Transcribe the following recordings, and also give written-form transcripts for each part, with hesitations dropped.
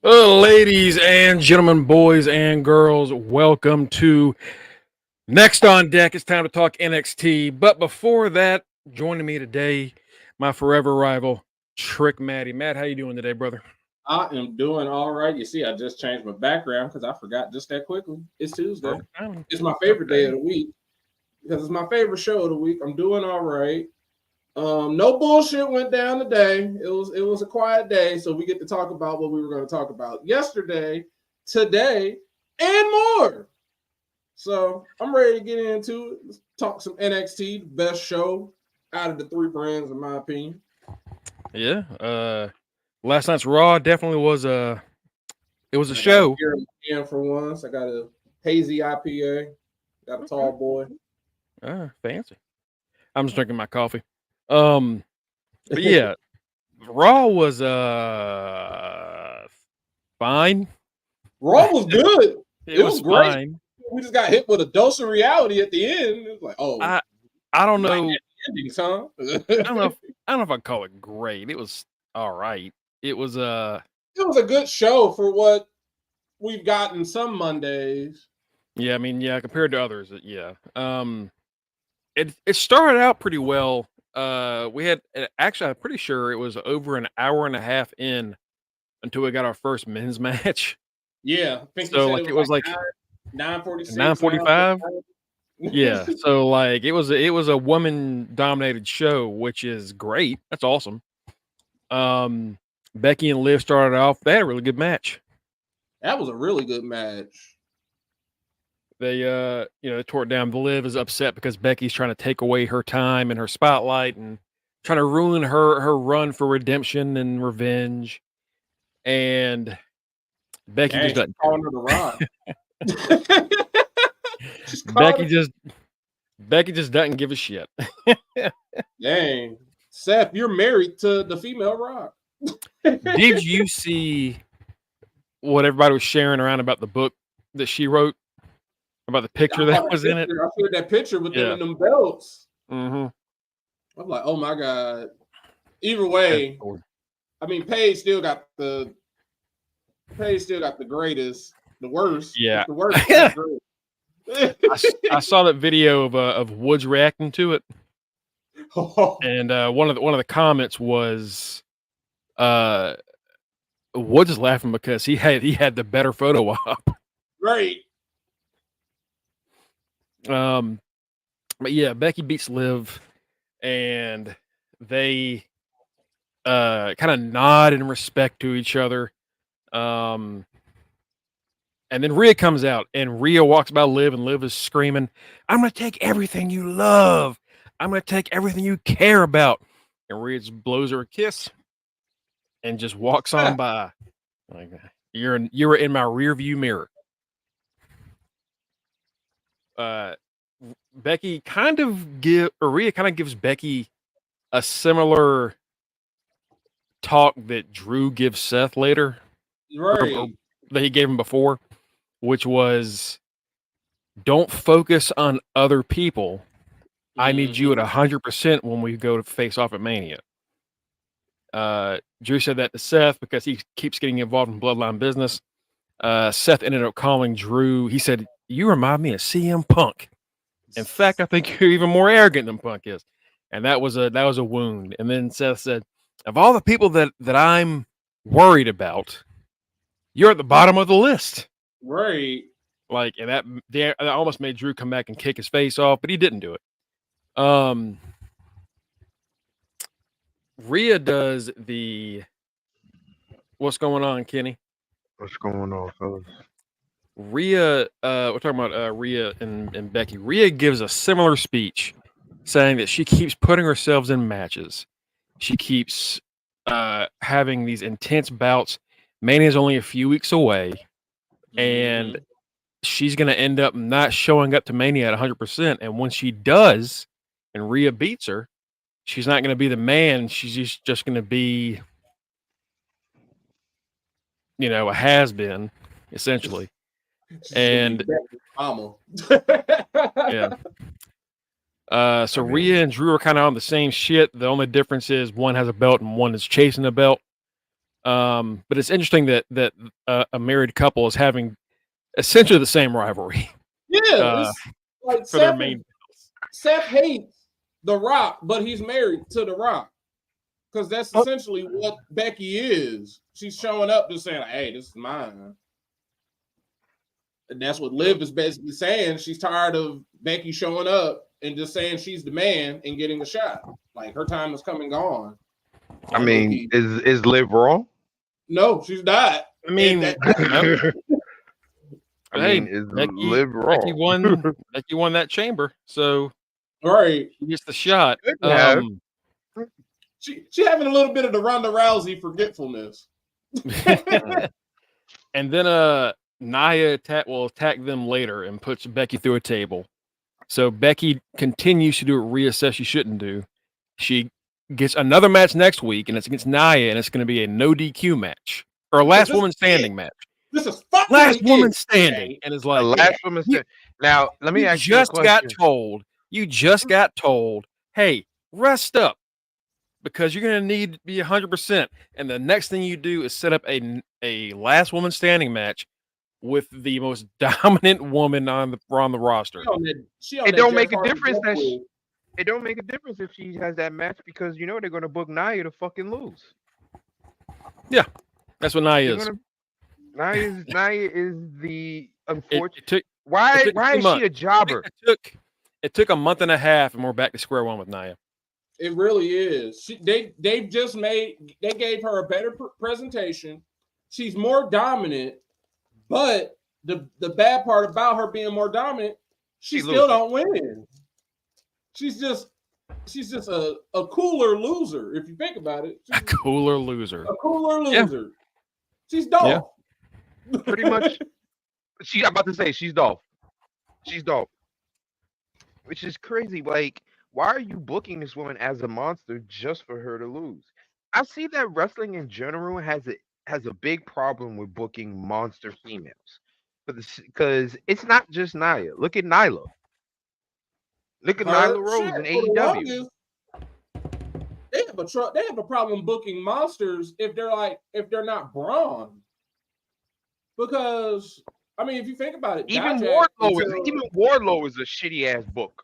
Ladies and gentlemen, boys and girls, welcome to Next on Deck. It's time to talk NXT. But before that, joining me today, my forever rival, Trick Matty. Matt, how you doing today, brother? I am doing all right. You see, I just changed my background because I forgot just that quickly. It's Tuesday. It's my favorite day of the week because it's my favorite show of the week. I'm doing all right. No bullshit went down today. It was a quiet day, so we get to talk about what we were going to talk about yesterday, today, and more. So I'm ready to get into it. Let's talk some NXT, the best show out of the three brands, in my opinion. Yeah. Last night's Raw definitely was a show. And for once, I got a hazy IPA. Got a tall boy. Fancy. I'm just drinking my coffee. But yeah, Raw was fine. Raw was good. It was great. Fine. We just got hit with a dose of reality at the end. It was like, oh, I don't know. Endings, huh? I don't know if I'd call it great. It was all right. It was a good show for what we've gotten some Mondays. Yeah, I mean, yeah, compared to others, yeah. It started out pretty well. We had actually, I'm pretty sure it was over an hour and a half in until we got our first men's match. Yeah, I think so like it was like 9:46, 9:45. Yeah, so like it was a woman dominated show, which is great. That's awesome. Becky and Liv started off. They had a really good match. That was a really good match. They tore it down. Liv is upset because Becky's trying to take away her time and her spotlight and trying to ruin her run for redemption and revenge. And Becky just doesn't calling her the Rock. Becky just doesn't give a shit. Dang, Seth, you're married to the female Rock. Did you see what everybody was sharing around about the book that she wrote? About the picture that was in it? I shared that picture with them in them belts. Mm-hmm. I'm like, oh my God. Either way, I mean, Paige still got the greatest, the worst. Yeah. The worst. I saw that video of Woods reacting to it. And one of the comments was Woods is laughing because he had the better photo op. Right. But yeah, Becky beats Liv and they kind of nod in respect to each other. And then Rhea comes out and Rhea walks by Liv and Liv is screaming, "I'm gonna take everything you love. I'm gonna take everything you care about." And Rhea just blows her a kiss and just walks on by. Like, you were in my rear view mirror. Rhea kind of gives Becky a similar talk that Drew gives Seth later, right? That he gave him before, which was, "Don't focus on other people. I need you at 100% when we go to face off at Mania." Drew said that to Seth because he keeps getting involved in Bloodline business. Seth ended up calling Drew. He said, "You remind me of CM Punk. In fact, I think you're even more arrogant than Punk is." And that was a wound. And then Seth said, "Of all the people that I'm worried about, you're at the bottom of the list." Right. Like, and that almost made Drew come back and kick his face off, but he didn't do it. Rhea does the what's going on, Kenny? What's going on, fellas? Rhea, we're talking about Rhea and Becky. Rhea gives a similar speech saying that she keeps putting herself in matches. She keeps having these intense bouts. Mania is only a few weeks away, and she's going to end up not showing up to Mania at 100%. And when she does, and Rhea beats her, she's not going to be the man. She's just going to be, a has-been, essentially. And yeah. So Rhea and Drew are kind of on the same shit. The only difference is one has a belt and one is chasing a belt. But it's interesting that a married couple is having essentially the same rivalry. Yeah, it's like for their main. Seth hates The Rock, but he's married to The Rock because that's essentially what Becky is. She's showing up just saying, "Hey, this is mine," and that's what Liv is basically saying. She's tired of Becky showing up and just saying she's the man and getting a shot. Like her time is come and gone. I mean, is Liv wrong? No, she's not. I mean, is Liv wrong? Becky won that chamber, so right. She gets the shot. She having a little bit of the Ronda Rousey forgetfulness. And then Nia will attack them later and puts Becky through a table. So Becky continues to do what Rhea says she shouldn't do. She gets another match next week, and it's against Nia, and it's going to be a no DQ match or a last woman standing match. This is last woman standing, and it's like last woman standing. Now, let me ask you a question. You just got told, hey, rest up because you're going to need to be 100%. And the next thing you do is set up a last woman standing match with the most dominant woman on the roster. It don't make a difference it don't make a difference if she has that match because you know they're going to book Nia to fucking lose. Yeah, that's what Nia is. Nia is the unfortunate. Why is she a jobber? It took a month and a half, and we're back to square one with Nia. It really is. They gave her a better presentation. She's more dominant, but the bad part about her being more dominant, she still don't win. She's just a cooler loser if you think about it. A cooler loser. Yeah. She's Dolph. Yeah. Pretty much. I'm about to say she's Dolph. She's Dolph. Which is crazy. Like, why are you booking this woman as a monster just for her to lose? I see that wrestling in general has a big problem with booking monster females. Because it's not just Nia. Look at Nyla. Look at Nyla Rose in AEW. They have a problem booking monsters if they're not Braun. Because I mean, if you think about it, even Wardlow is a shitty ass book.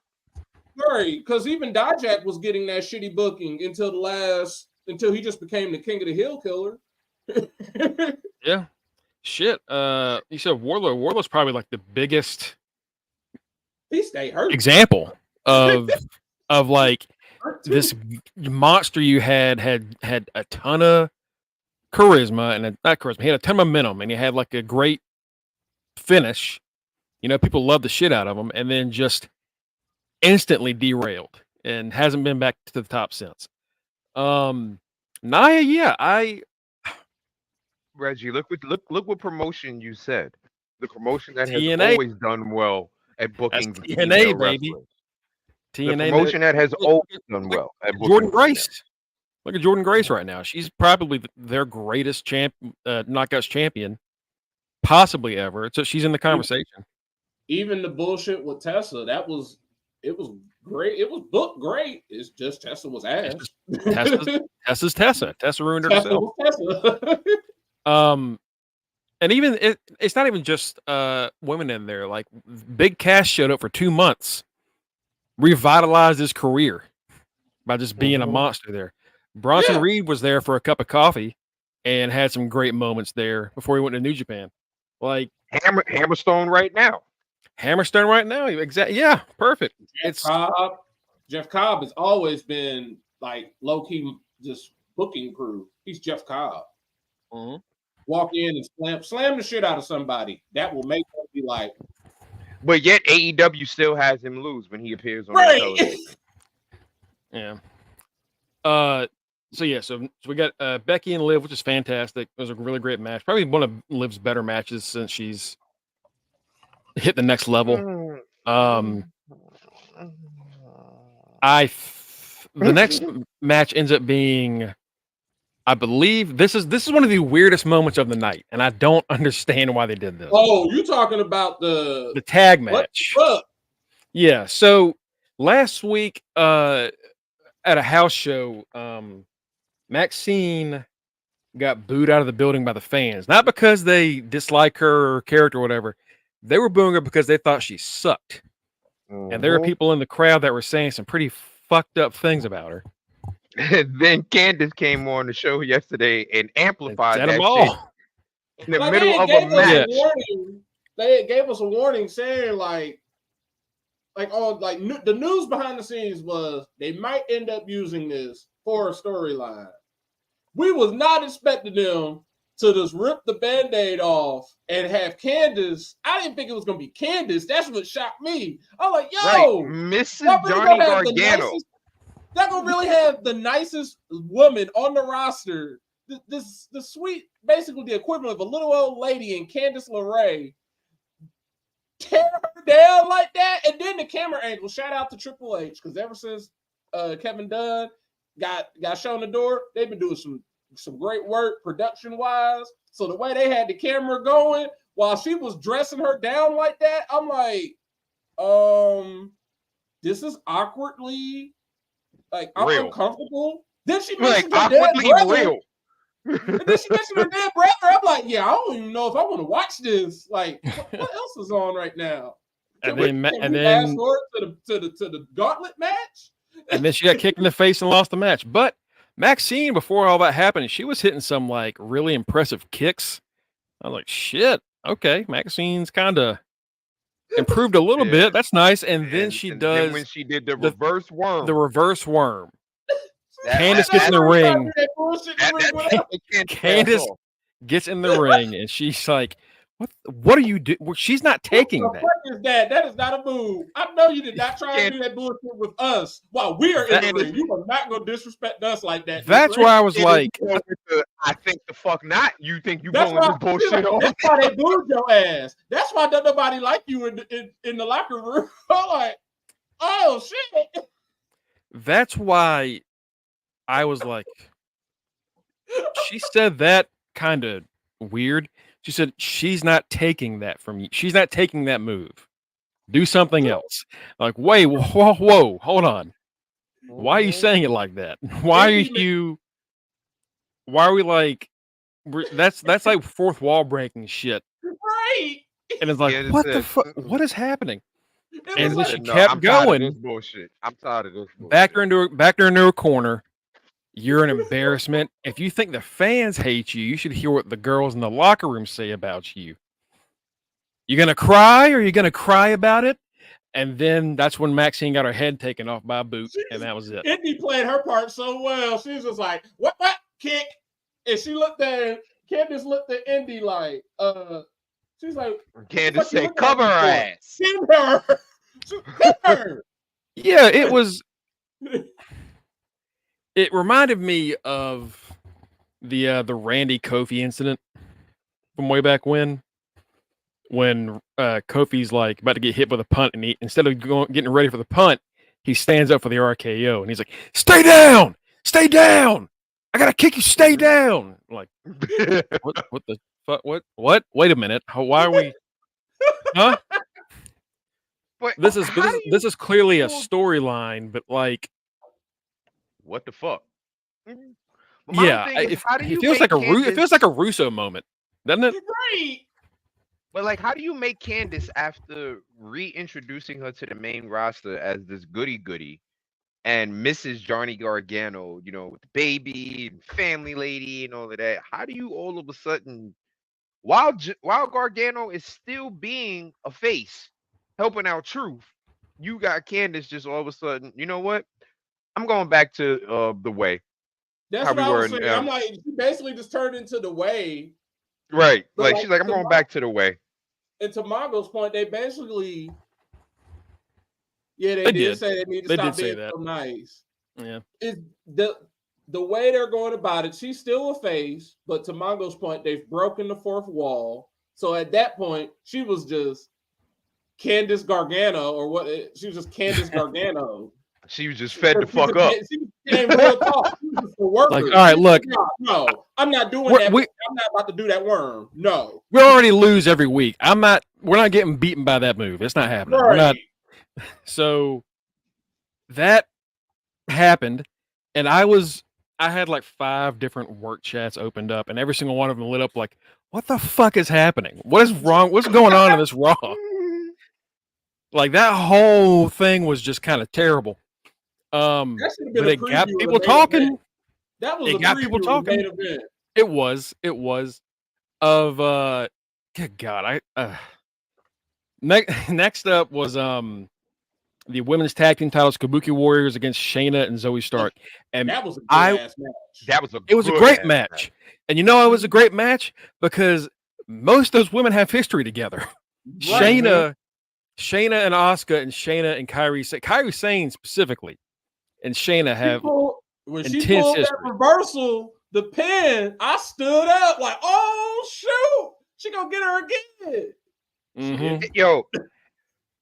Right, because even Dijak was getting that shitty booking until he just became the king of the hill killer. Yeah. Shit. You said Wardlow. Wardlow's probably like the biggest example of like this monster you had a ton of charisma and not charisma. He had a ton of momentum and he had like a great finish. You know, people love the shit out of him, and then just instantly derailed and hasn't been back to the top since. Nia, yeah, Reggie, look what promotion you said. The promotion that has TNA. Always done well at booking TNA, baby. TNA, the promotion that has always done well at booking Jordan Grace. Look at Jordan Grace right now. She's probably their greatest knockouts champion, possibly ever. So she's in the conversation. Even the bullshit with Tessa, it was great. It was booked great. It's just Tessa was ass. Tessa's Tessa. Tessa ruined herself. And even it's not even just women in there. Like Big Cass showed up for 2 months, revitalized his career by just being a monster there. Bronson Reed was there for a cup of coffee and had some great moments there before he went to New Japan. Like Hammerstone right now. Hammerstone right now. Exactly. Yeah, perfect. Jeff Cobb has always been like low key just booking crew. He's Jeff Cobb. Mm-hmm. Walk in and slam the shit out of somebody. That will make them be like. But yet AEW still has him lose when he appears on the television. Yeah. So we got Becky and Liv, which is fantastic. It was a really great match. Probably one of Liv's better matches since she's hit the next level. The next match ends up being, I believe this is one of the weirdest moments of the night, and I don't understand why they did this. Oh, you talking about the tag match? Yeah. So last week, at a house show, Maxxine got booed out of the building by the fans. Not because they dislike her or character or whatever. They were booing her because they thought she sucked. And there were people in the crowd that were saying some pretty fucked up things about her. Then Candace came on the show yesterday and amplified Said that them shit all. in the Like, middle of a match. They gave us a warning saying the news behind the scenes was they might end up using this for a storyline. We was not expecting them to just rip the Band-Aid off and have Candace. I didn't think it was gonna be Candace. That's what shocked me. I was like, yo, right. Mrs. Johnny Gargano. They're gonna really have the nicest woman on the roster. The sweet, basically the equivalent of a little old lady in Candice LeRae. Tear her down like that, and then the camera angle. Shout out to Triple H, because ever since Kevin Dunn got shown the door, they've been doing some great work production wise. So the way they had the camera going while she was dressing her down like that, I'm like, this is awkwardly I'm uncomfortable. Then she mentioned her dead brother. Real. And then she mentioned her dead brother. I'm like, yeah, I don't even know if I want to watch this. Like, what else is on right now? Can we fast forward to the gauntlet match? And then she got kicked in the face and lost the match. But Maxxine, before all that happened, she was hitting some like really impressive kicks. I was like, shit, okay, Maxine's kind of improved a little bit. That's nice. And then then when she did the reverse worm. The reverse worm. Candace gets in the ring. Candace gets in the ring, and she's like, "What are you doing?" Well, she's not taking that. What is that? That is not a move. I know you did not try to do that bullshit with us while we are in the ring. You are not going to disrespect us like that. That's why I was like, I think the fuck not. You think you blowing this bullshit on? That's why they booed your ass. That's why nobody like you in the locker room. I'm like, oh shit. That's why I was like, she said that kind of weird. She said, she's not taking that from you. She's not taking that move. Do something else. Like, wait, whoa, hold on. Why are you saying it like that? Why are we like, that's like fourth wall breaking shit. Right. And it's like, what the fuck? What is happening? And then she kept I'm going. Tired of this bullshit. I'm tired of this bullshit. Back her into a corner. You're an embarrassment. If you think the fans hate you, you should hear what the girls in the locker room say about you. You gonna cry, or you gonna cry about it? And then that's when Maxxine got her head taken off by a boot, and that was it. Indy played her part so well. She was just like, what, kick? And she looked at Candace looked at Indy like, she's like, Candace said, cover her ass. Hit her. Yeah, it was. It reminded me of the Randy Kofi incident from way back when Kofi's like about to get hit with a punt, and instead of getting ready for the punt, he stands up for the RKO, and he's like, stay down, I gotta kick you, stay down. I'm like, what the fuck? What? Wait a minute. Why are we? Huh? But this is clearly a storyline, but like, what the fuck? Yeah, it feels like it feels like a Russo moment, doesn't it? Right. But like, how do you make Candace, after reintroducing her to the main roster as this goody and Mrs. Johnny Gargano, with the baby and family lady and all of that? How do you all of a sudden, while Gargano is still being a face, helping out Truth, you got Candace just all of a sudden, you know what? I'm going back to the way. That's what I was saying. I'm like, she basically just turned into the way. Right. Like she's like, I'm going back to the way. And to Mongo's point, they basically, they did say they need to stop being so nice. Yeah. It's the way they're going about it. She's still a face, but to Mongo's point, they've broken the fourth wall. So at that point, she was just Candice Gargano, or what? She was just Candice Gargano. She was just fed the fuck up. She became real talk. She was just a worker. Like, all right, look. No, I'm not doing that. I'm not about to do that worm. No. We already lose every week. We're not getting beaten by that move. It's not happening. Right. We're not. So that happened, and I was I had like 5 different work chats opened up, and every single one of them lit up like, "What the fuck is happening? What is wrong? What's going on in this Raw?" Like that whole thing was just kind of terrible. That should have been But a it got preview of people the main talking. event. That was It a got people preview of the main talking. event. It was. Of good God, next up was the women's tag team titles, Kabuki Warriors against Shayna and Zoe Stark. And That was a good ass match. That was it was a great match. And you know it was a great match because most of those women have history together. Right. Shayna and Asuka and Shayna and Kairi Sane specifically and Shayna have When intense she pulled history. that reversal, the pin, I stood up like, oh shoot, she gonna get her again. Mhm. Yo,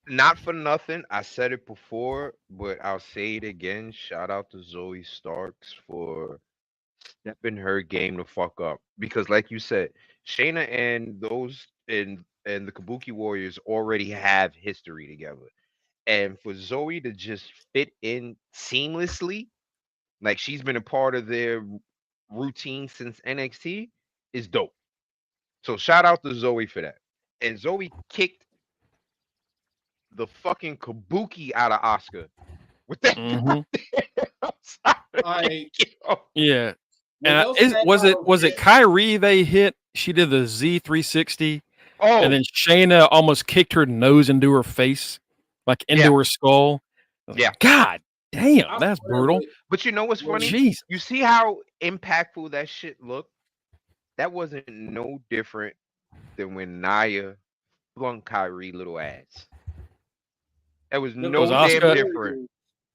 not for nothing. I said it before, but I'll say it again. Shout out to Zoe Starks for stepping her game the fuck up. Because like you said, Shayna and those and the Kabuki Warriors already have history together. And for Zoe to just fit in seamlessly, like she's been a part of their routine since NXT, is dope. So shout out to Zoe for that. And Zoe kicked the fucking kabuki out of Oscar with that. Mhm. I'm sorry. Like, Yeah. when And those tag was titles it hit- Kyrie they hit? She did the Z360 Oh, and then Shayna almost kicked her nose into her face, like into Yeah. her skull. I was like, Yeah. God damn, I that's swear, brutal. but you know what's funny? Jeez. You see how impactful that shit looked? That wasn't no different than when Nia flung Kyrie little ass. That was the no Kabuki damn Asuka- different.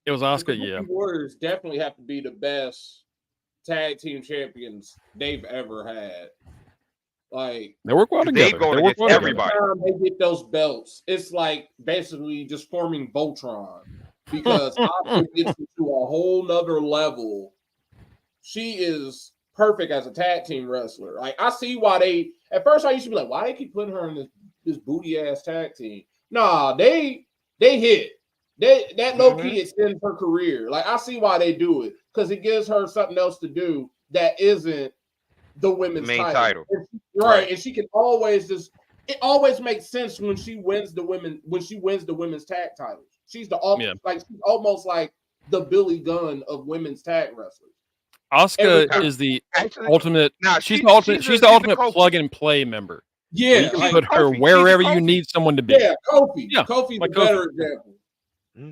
It was The Asuka, Kabuki yeah. Warriors definitely have to be the best tag team champions they've ever had. Like, They work well They've together. gone They work against well together. everybody. time they get those belts, it's like basically just forming Voltron because Asuka gets into a whole nother level. She is perfect as a tag team wrestler. Like, I see why they at first I used to be like, why they keep putting her in this booty ass tag team? Nah, they hit. That low key extends her career. Like, I see why they do it because it gives her something else to do that isn't the women's Main title. title. Right. And she can always it always makes sense when she wins the women's tag titles. She's the ultimate, like she's almost like the Billy Gunn of women's tag wrestlers. Asuka is the ultimate. Nah, she's the ultimate. She's the ultimate Kofi. plug and play member. Yeah, You can like put her Kofi. She's wherever the you Kofi. need someone to be. yeah, Kofi. Yeah, Kofi's like a better example.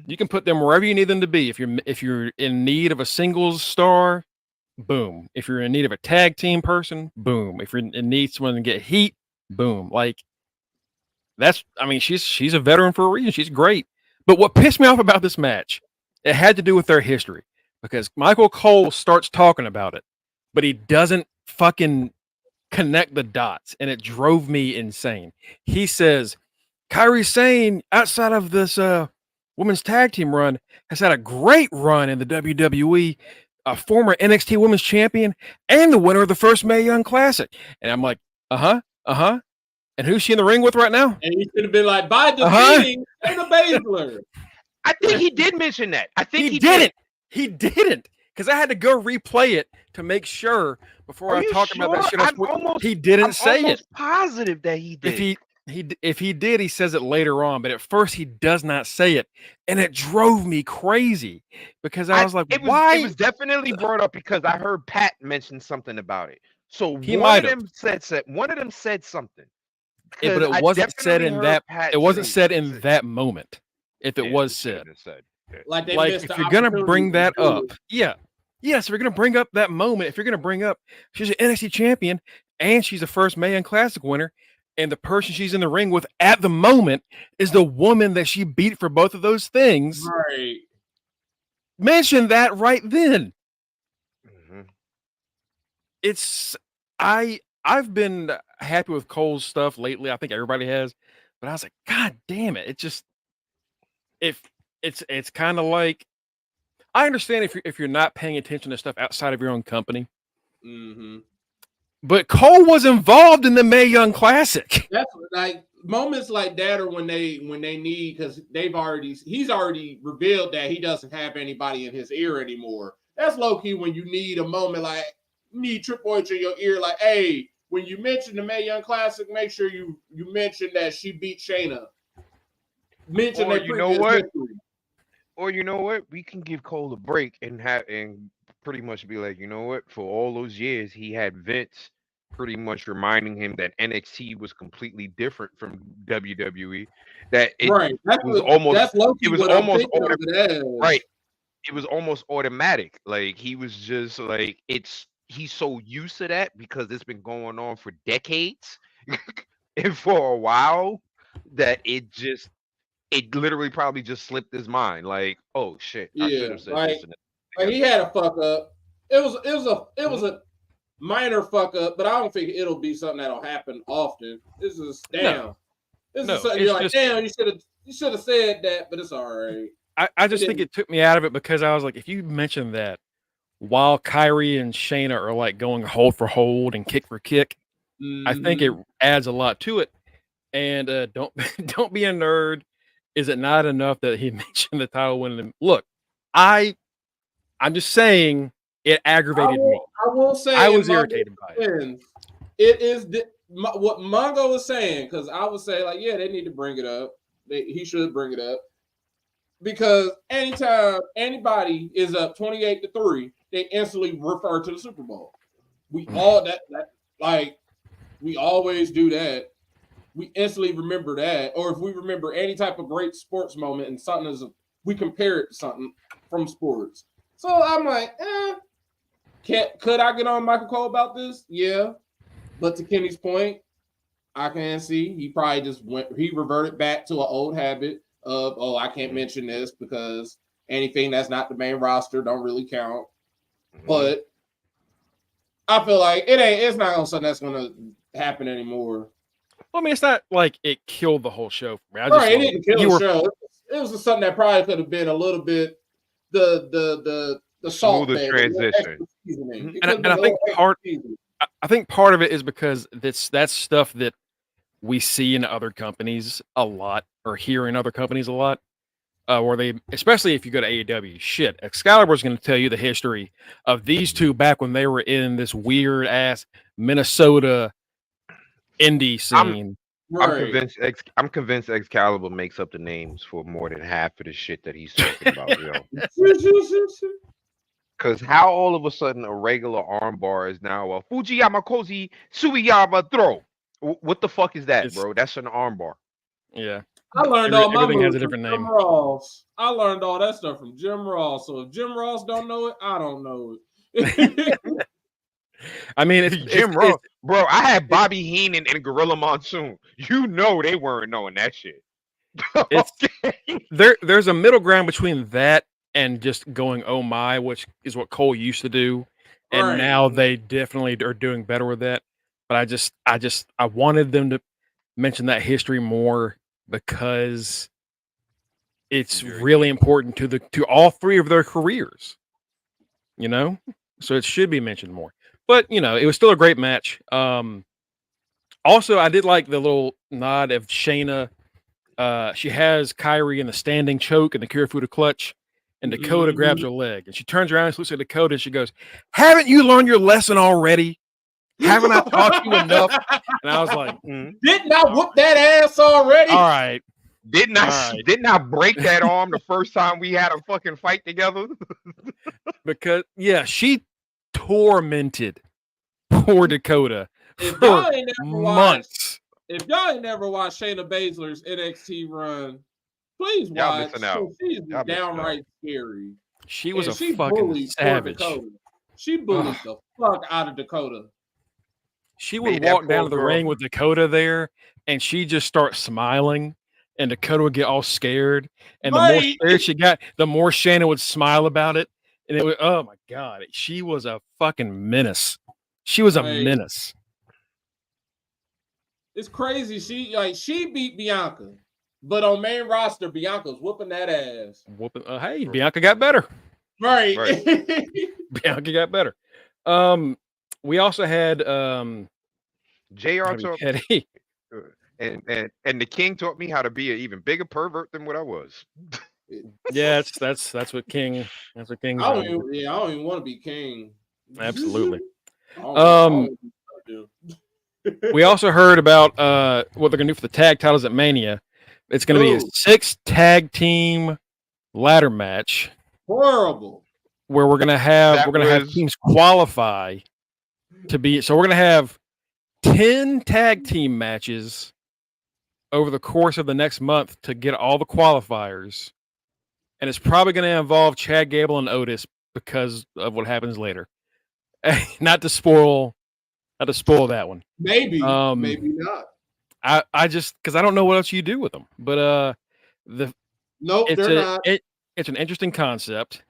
You can put them wherever you need them to be. If you're in need of a singles star, boom. If you're in need of a tag team person, boom. If you're in need of someone to get heat, boom. Like she's a veteran for a reason. She's great. But what pissed me off about this match, it had to do with their history because Michael Cole starts talking about it, but he doesn't fucking connect the dots, and it drove me insane. He says, Kairi Sane, outside of this women's tag team run, has had a great run in the WWE, a former NXT Women's Champion, and the winner of the first Mae Young Classic. And I'm like, And who's she in the ring with right now? And he should have been like, by defeating Shayna Baszler. I think he did mention that. I think he didn't. He didn't. Because I had to go replay it to make sure before I talked about that shit. He didn't say it. Positive that he did. If he did, he says it later on. But at first, he does not say it, and it drove me crazy because I was like, "Why?" It was definitely brought up because I heard Pat mention something about it. So one of them said something. Yeah, but it wasn't said in that. It wasn't said in that moment. If it was said, like if you're gonna bring that up, yes, if you're gonna bring up that moment, if you're gonna bring up she's an NXT champion and she's the first Mae Young Classic winner, and the person she's in the ring with at the moment is the woman that she beat for both of those things, right? Mention that right then. Mm-hmm. I've been happy with Cole's stuff lately. I think everybody has, but I was like, God damn it! It just it's kind of like, I understand if you're not paying attention to stuff outside of your own company. Mm-hmm. But Cole was involved in the Mae Young Classic. That's like moments like that are when they need, because he's already revealed that he doesn't have anybody in his ear anymore. That's low key when you need a moment, like you need Triple H in your ear, like, hey, when you mention the Mae Young Classic, make sure you mention that she beat Shayna. Mention Or their previous history. Or you know what? We can give Cole a break and pretty much be like, you know what? For all those years, he had Vince pretty much reminding him that NXT was completely different from WWE. That it Right. was almost That's low key it was what I'm almost thinking of it as. right. It was almost automatic. Like he was just like he's so used to that because it's been going on for decades and for a while that it literally probably just slipped his mind. Like, oh shit, I should Yeah, have said like, this and like that. he had a fuck up. It was a minor fuck up, but I don't think it'll be something that'll happen often. This is damn. This is something you're like, damn, you should have said that, but it's all right. I just think it took me out of it because I was like, if you mention that while Kyrie and Shayna are like going hold for hold and kick for kick, I think it adds a lot to it. And don't don't be a nerd. Is it not enough that he mentioned the title winning? Look, I'm just saying it aggravated me. I will say I was irritated by it. It is what Mongo was saying, because I would say, like, yeah, they need to bring it up. He should bring it up. Because anytime anybody is up 28-3, they instantly refer to the Super Bowl. We all we always do that. We instantly remember that. Or if we remember any type of great sports moment and something we compare it to something from sports. So I'm like, could I get on Michael Cole about this? Yeah. But to Kenny's point, I can see he probably he reverted back to an old habit of, oh, I can't mention this because anything that's not the main roster don't really count. But I feel like it's not something that's gonna happen anymore. Well, I mean, it's not like it killed the whole show for me. It didn't kill the show. It was something that probably could have been a little bit the smoother transition. And I think part of it is because that's stuff that we see in other companies a lot, or hear in other companies a lot, where they, especially if you go to AEW, shit, Excalibur's going to tell you the history of these two back when they were in this weird ass Minnesota indie scene. I'm convinced Excalibur makes up the names for more than half of the shit that he's talking about, you know. Because how all of a sudden a regular armbar is now a Fujiyama Kozi Suiyama throw? What the fuck is that, bro? That's an armbar. Yeah. I learned all my moves from Jim Ross. I learned all that stuff from Jim Ross. So if Jim Ross don't know it, I don't know it. I mean, it's Jim Ross, bro. I had Bobby Heenan and Gorilla Monsoon. You know they weren't knowing that shit. There's a middle ground between that and just going, oh my, which is what Cole used to do, and now they definitely are doing better with that. But I wanted them to mention that history more because it's really important to all three of their careers, you know. So it should be mentioned more. But you know, it was still a great match. Also, I did like the little nod of Shayna. She has Kyrie in the standing choke and the Kirifuda clutch, and Dakota grabs her leg, and she turns around and looks at Dakota, and she goes, "Haven't you learned your lesson already? Haven't I taught you enough?" And I was like, "Didn't I whoop that ass already?" All right. Didn't I break that arm the first time we had a fucking fight together? Because she tormented poor Dakota for months. If y'all ain't never watched Shayna Baszler's NXT run, please watch. She's downright scary. She was a fucking savage. She bullied the fuck out of Dakota. She would walk down to the ring with Dakota there, and she just start smiling, and Dakota would get all scared. And the more scared she got, the more Shayna would smile about it. And it was, oh my God, she was a fucking menace. She was a menace. It's crazy. She beat Bianca, but on main roster, Bianca's whooping that ass. Hey, Bianca got better. Right. Bianca got better. We also had JR taught me, and the King taught me how to be an even bigger pervert than what I was. Yeah, that's what King. That's what King's. I don't even want to be king. Absolutely. I don't do. We also heard about what they're gonna do for the tag titles at Mania. It's gonna be a 6 tag team ladder match. Horrible. Where we're gonna have teams qualify to be. So we're gonna have 10 tag team matches over the course of the next month to get all the qualifiers, and it's probably going to involve Chad Gable and Otis because of what happens later. Not to spoil that one. Maybe not. I just because I don't know what else you do with them, but they're not. It's an interesting concept.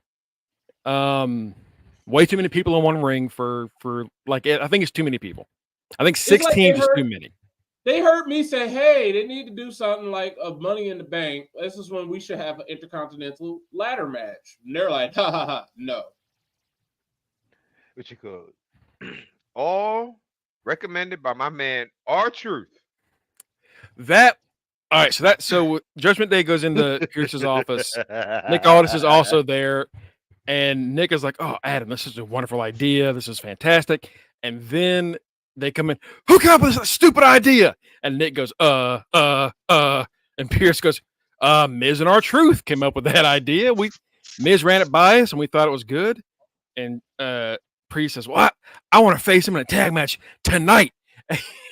Way too many people in one ring for like I think it's too many people. I think 6 teams is too many. They heard me say, "Hey, they need to do something like a Money in the Bank. This is when we should have an intercontinental ladder match." And they're like, "Ha ha ha, no." What you call it? All recommended by my man R-Truth. All right. So Judgment Day goes into Pierce's office. Nick Aldis is also there, and Nick is like, "Oh, Adam, this is a wonderful idea. This is fantastic." And then they come in, "Who came up with this stupid idea?" And Nick goes, and Pierce goes, Miz and R-Truth came up with that idea. Miz ran it by us and we thought it was good. And Priest says, "Well, I want to face him in a tag match tonight."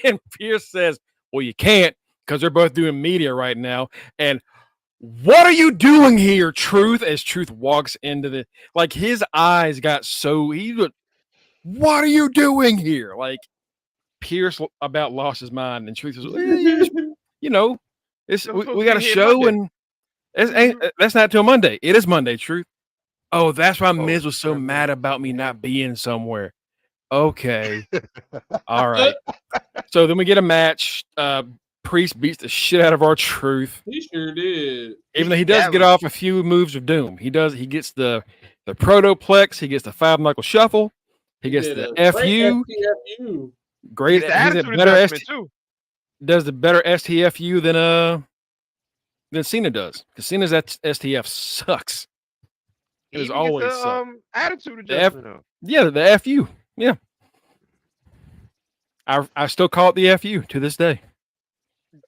And Pierce says, "Well, you can't because they're both doing media right now." And what are you doing here, Truth? As Truth walks into his eyes got so what are you doing here? Like, Pierce about lost his mind, and Truth is, we got a show, Monday. And that's not till Monday. It is Monday, Truth. Oh, that's why Miz was so mad about me not being somewhere. Okay, all right. So then we get a match. Priest beats the shit out of R-Truth. He sure did. Even though he does get off a few moves of doom. He gets the protoplex. He gets the 5-knuckle shuffle. He gets the FU. Great. He's a better too. Does the better STFU than Cena does, because Cena's STF sucks. It was always attitude adjustment. The FU. Yeah, I still call it the FU to this day.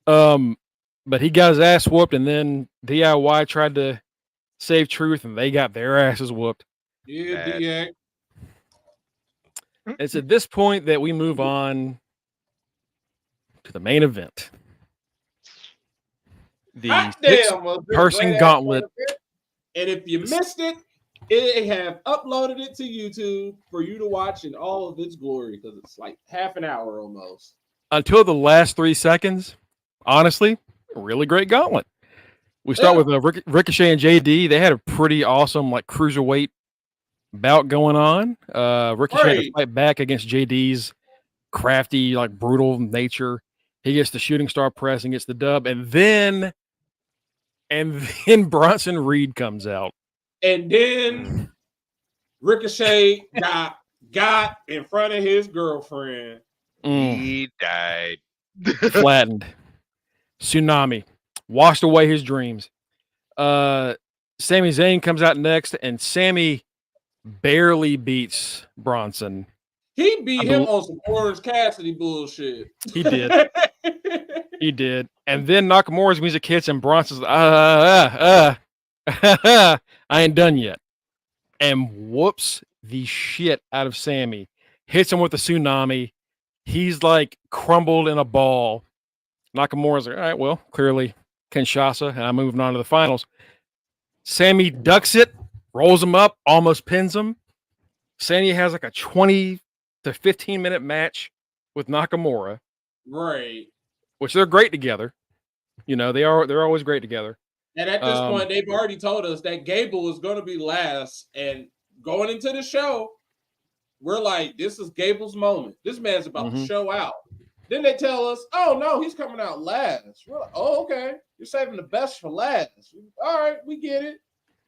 But he got his ass whooped, and then DIY tried to save Truth, and they got their asses whooped. Yeah. It's at this point that we move on to the main event. The 6-person gauntlet. And if you missed it, they have uploaded it to YouTube for you to watch in all of its glory, because it's like half an hour almost. Until the last 3 seconds, honestly, really great gauntlet. We start with Ricochet and JD. They had a pretty awesome cruiserweight bout going on. Ricochet had to fight back against JD's crafty, brutal nature. He gets the shooting star press and gets the dub, and then Bronson Reed comes out, and then Ricochet got in front of his girlfriend. He died, flattened, tsunami, washed away his dreams. Sami Zayn comes out next, and Sami barely beats Bronson. He beat him on some Orange Cassidy bullshit. He did. He did. And then Nakamura's music hits, and Bronson's I ain't done yet. And whoops the shit out of Sami. Hits him with the tsunami. He's crumbled in a ball. Nakamura's all right, well, clearly Kinshasa, and I'm moving on to the finals. Sami ducks it, rolls him up, almost pins him. Sami has a 20 to 15-minute match with Nakamura. Right. Which they're great together. They're always great together. And at this point, they've already told us that Gable is going to be last. And going into the show, we're like, this is Gable's moment. This man's about to show out. Then they tell us, oh, no, he's coming out last. We're like, oh, okay. You're saving the best for last. All right, we get it.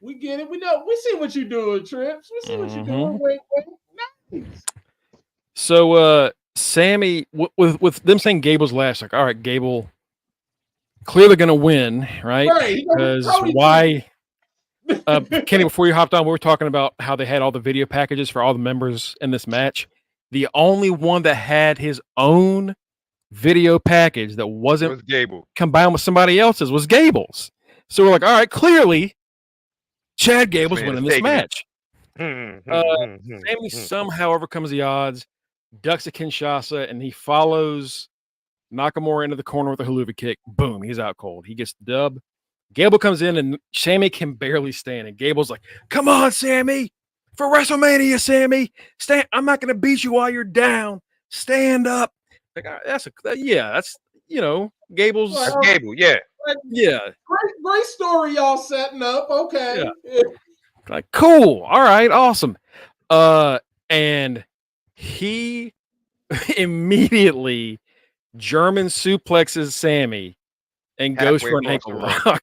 We know. We see what you're doing, Trips. We see what you're doing. Wait. Nice. So, Sami, with them saying Gable's last, all right, Gable clearly going to win, right? Right. Because why Kenny, before you hopped on, we were talking about how they had all the video packages for all the members in this match. The only one that had his own video package that wasn't Gable combined with somebody else's was Gable's. So we're like, all right, clearly Chad Gable's winning this match. Sammy somehow overcomes the odds, ducks a Kinshasa, and he follows Nakamura into the corner with a haluva kick. Boom, he's out cold. He gets the dub. Gable comes in, and Sammy can barely stand. And Gable's like, come on, Sammy. For WrestleMania, Sammy. Stand. I'm not going to beat you while you're down. Stand up. Like, that's Gable's. That's Gable, yeah. Yeah. Great story y'all setting up. Okay. Yeah. Like, cool. All right, awesome. And he immediately German suplexes Sammy and goes for an ankle lock.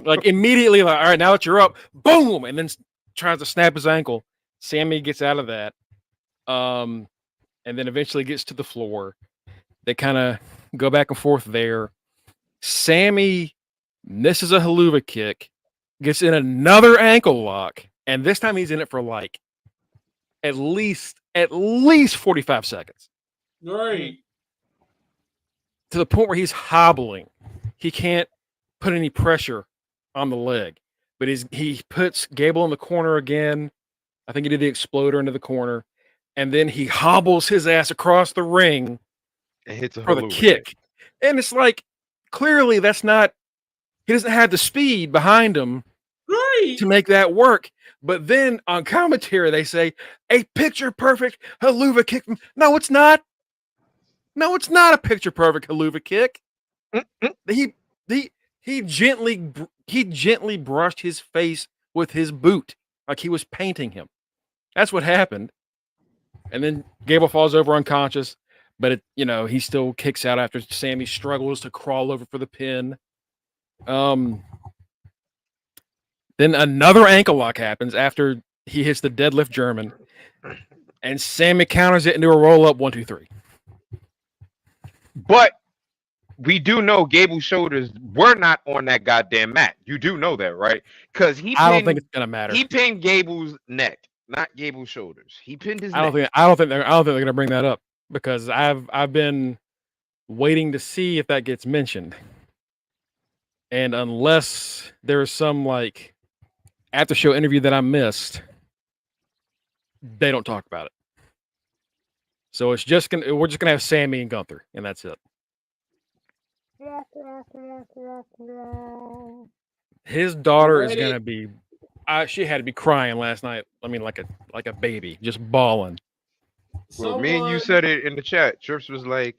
Like immediately, like, all right, now that you're up, boom, and then tries to snap his ankle. Sammy gets out of that. And then eventually gets to the floor. They kind of go back and forth there. Sammy misses a haluva kick, gets in another ankle lock, and this time he's in it for like at least 45 seconds. Right. To the point where he's hobbling. He can't put any pressure on the leg. But he puts Gable in the corner again. I think he did the exploder into the corner. And then he hobbles his ass across the ring and hits for the kick. And it's like, clearly he doesn't have the speed behind him to make that work. But then on commentary, they say, a picture-perfect haluva kick. No, it's not. No, it's not a picture-perfect haluva kick. He gently brushed his face with his boot like he was painting him. That's what happened. And then Gable falls over unconscious, but he still kicks out after Sammy struggles to crawl over for the pin. Then another ankle lock happens after he hits the deadlift German, and Sammy counters it into a roll up 1, 2, 3. But we do know Gable's shoulders were not on that goddamn mat. You do know that, right? Because I don't think it's gonna matter. He pinned Gable's neck, not Gable's shoulders. He pinned his neck. I don't think they're gonna bring that up because I've been waiting to see if that gets mentioned. And unless there's some like after show interview that I missed, they don't talk about it. So we're just gonna have Sammy and Gunther, and that's it. His daughter is gonna be. She had to be crying last night. I mean, like a baby, just bawling. Well, me and you said it in the chat. Trips was like,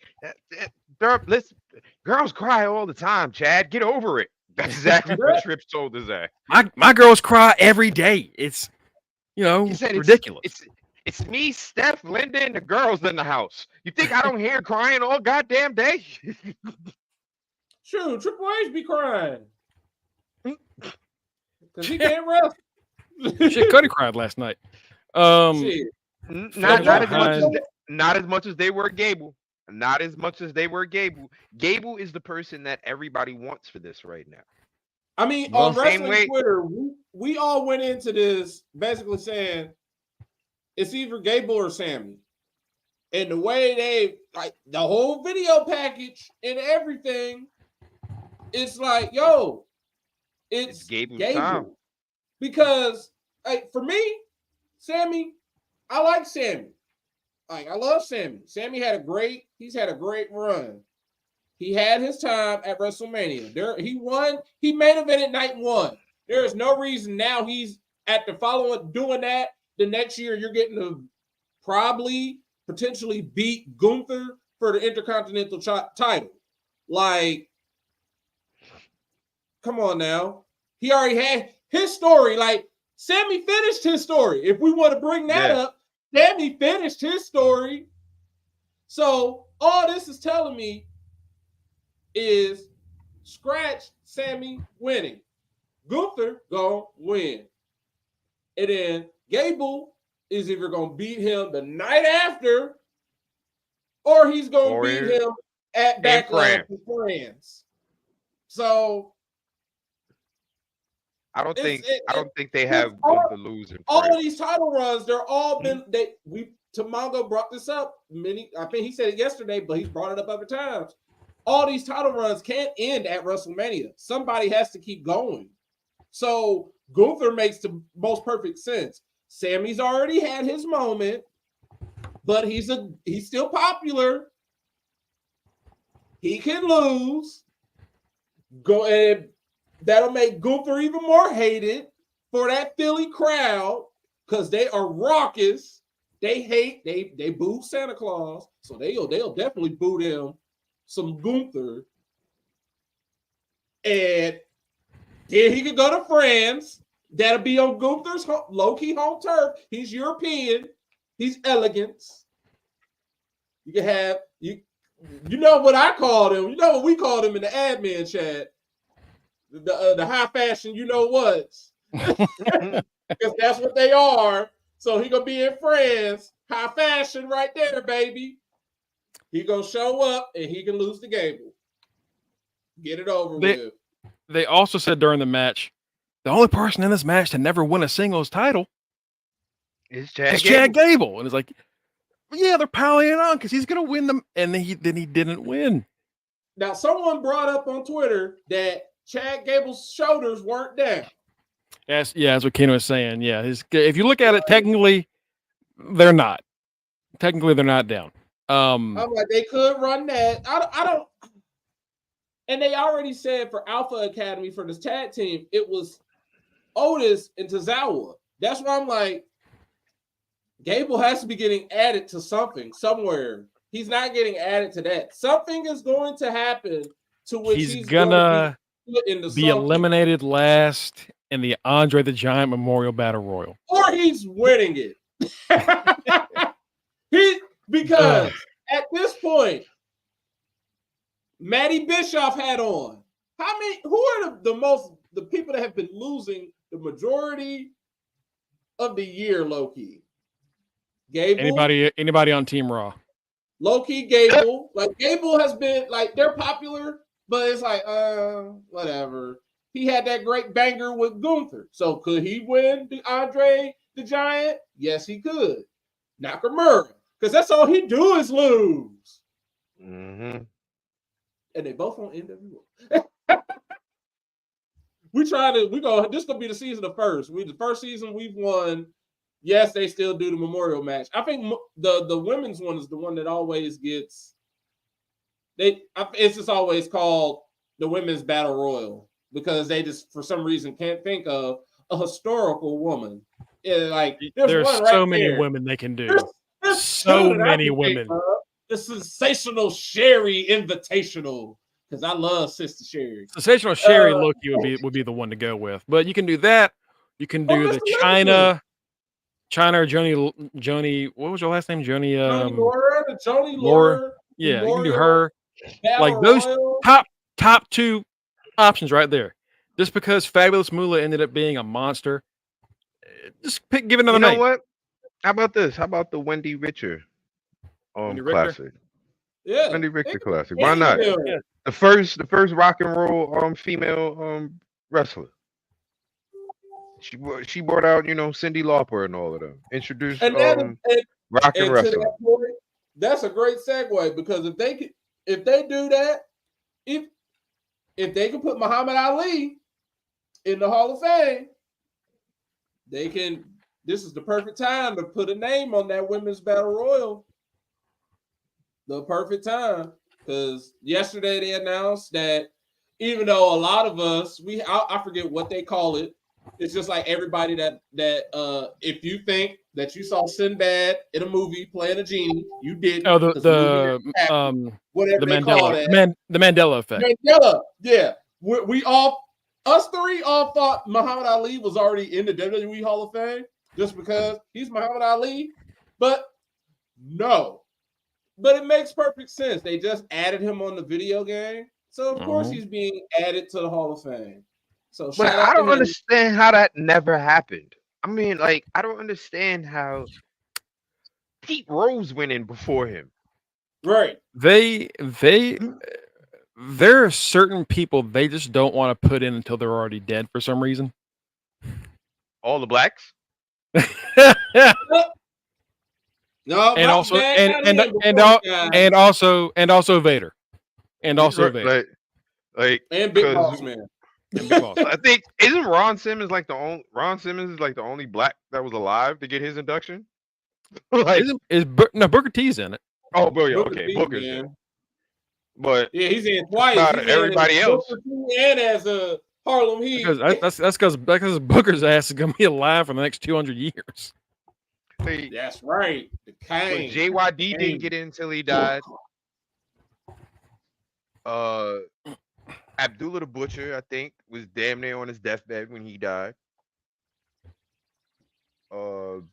girls cry all the time, Chad. Get over it. That's exactly what Trips told his ass. My girls cry every day. It's ridiculous. It's me, Steph, Linda, and the girls in the house. You think I don't hear crying all goddamn day? Shoot, Triple H be crying. Because he can't rest. Shit, Cody cried last night. Not as much as they were Gable. Not as much as they were Gable. Gable is the person that everybody wants for this right now. I mean, on wrestling Twitter, we all went into this basically saying it's either Gable or Sammy. And the way they like the whole video package and everything, it's like, yo, it's Gable. Time. Because like for me, Sammy, I like Sammy. Like I love Sammy. Sammy he's had a great run. He had his time at WrestleMania. He won. He main evented night 1. There is no reason now he's at the following doing that. The next year you're getting to potentially beat Gunther for the Intercontinental title. Like, come on now. He already had his story. Like, Sammy finished his story. If we want to bring that up, Sammy finished his story. So all this is telling me is scratch Sammy winning. Gunther gonna win. And then Gable is either gonna beat him the night after, or he's gonna beat him at Backlash for France. So I don't think they it's have Gunther losing. All of these title runs, they're all been Mongo brought this up I think he said it yesterday, but he's brought it up other times. All these title runs can't end at WrestleMania. Somebody has to keep going. So Gunther makes the most perfect sense. Sammy's already had his moment, but he's still popular. He can lose. Go and that'll make Gunther even more hated for that Philly crowd because they are raucous. They hate, they boo Santa Claus, so they'll definitely boo them some Gunther. And then he could go to France. That'll be on Gunther's low-key home turf. He's European. He's elegance. You can have you know what I called him. You know what we called him in the admin chat. The high fashion, you know what? Because that's what they are. So he gonna be in France, high fashion right there, baby. He gonna show up and he can lose the Gable. Get it over with. They also said during the match, the only person in this match to never win a singles title is Chad Gable. And it's like, yeah, they're piling it on because he's gonna win them, and then he didn't win. Now, someone brought up on Twitter that Chad Gable's shoulders weren't down. Yes, yeah, that's what Keno was saying. Yeah, if you look at it, technically, they're not. Technically, they're not down. I'm like, they could run that. I don't. And they already said for Alpha Academy for this tag team, it was Otis and Tozawa. That's why I'm like, Gable has to be getting added to something somewhere. He's not getting added to that. Something is going to happen to which he's gonna be eliminated last in the Andre the Giant Memorial Battle Royal, or he's winning it. Because at this point, Matty Bischoff had on. Who are the people that have been losing the majority of the year, low-key? Gable? Anybody on Team Raw? Low-key Gable. Like, Gable has been, like, they're popular, but it's like, whatever. He had that great banger with Gunther. So could he win the Andre the Giant? Yes, he could. Nakamura. Because that's all he do is lose. Mm-hmm. And they both on NWO. This gonna be the season of first. The first season we've won. Yes, they still do the memorial match. I think the women's one is the one that always gets. It's just always called the women's battle royal because they just for some reason can't think of a historical woman. There's so many women they can do. There's so many women. The Sensational Sherry Invitational, because I love Sister Sherry. Sensational Sherry Loki would be the one to go with, but you can do that. You can do the China or Joni. What was your last name? Joni Laura. Yeah, you can do her. Like those top two options right there. Just because Fabulous Moolah ended up being a monster, just give it another name. You know what? How about this? How about the Wendy Richter classic? Yeah, Wendy Richter classic. Why not? Yeah. The first rock and roll female wrestler. She brought out Cyndi Lauper and all of them. Introduced rock and wrestling. That's a great segue because if they do that, if they can put Muhammad Ali in the Hall of Fame, they can. This is the perfect time to put a name on that women's battle royal. The perfect time, because yesterday they announced that even though a lot of us, I forget what they call it. It's just like everybody that if you think that you saw Sinbad in a movie playing a genie, you did. Oh, the Mandela effect. Mandela, yeah. Us three all thought Muhammad Ali was already in the WWE Hall of Fame just because he's Muhammad Ali, but no. But it makes perfect sense. They just added him on the video game, so of course he's being added to the Hall of Fame. So, but I don't understand how that never happened. I mean, like, I don't understand how Pete Rose went in before him. Right. There are certain people they just don't want to put in until they're already dead for some reason. All the blacks. No, and also Vader. And also Vader. Like and Big Boss Man. And Big Boss. I think isn't Ron Simmons like the only black that was alive to get his induction? Like Booker T's in it. Oh, Booker, Booker okay, T, Booker's man. in. But yeah, he's in twice. Not he's everybody in else. Booker T and as a Harlem Heat. Because that's because Booker's ass is gonna be alive for the next 200 years. That's right. The Kane. JYD didn't get in until he died. Abdullah the Butcher, I think, was damn near on his deathbed when he died. But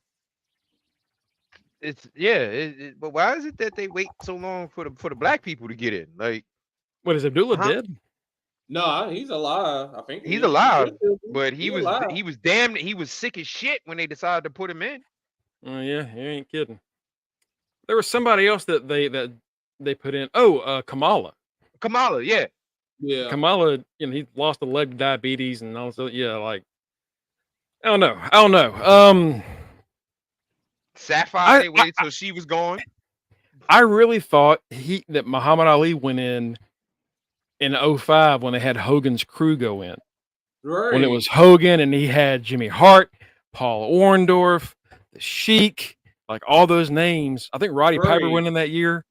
why is it that they wait so long for the black people to get in? Like, what is Abdullah dead? No, he's alive. I think he's alive, but he was sick as shit when they decided to put him in. Oh yeah, you ain't kidding. There was somebody else that they put in. Oh, Kamala. Kamala, yeah. Kamala, he lost a leg to diabetes and also, like, I don't know. Sapphire, they waited till she was gone. I really thought that Muhammad Ali went in 05 when they had Hogan's crew go in. Right. When it was Hogan and he had Jimmy Hart, Paul Orndorff, the Sheik, like all those names. I think Roddy Piper went in that year.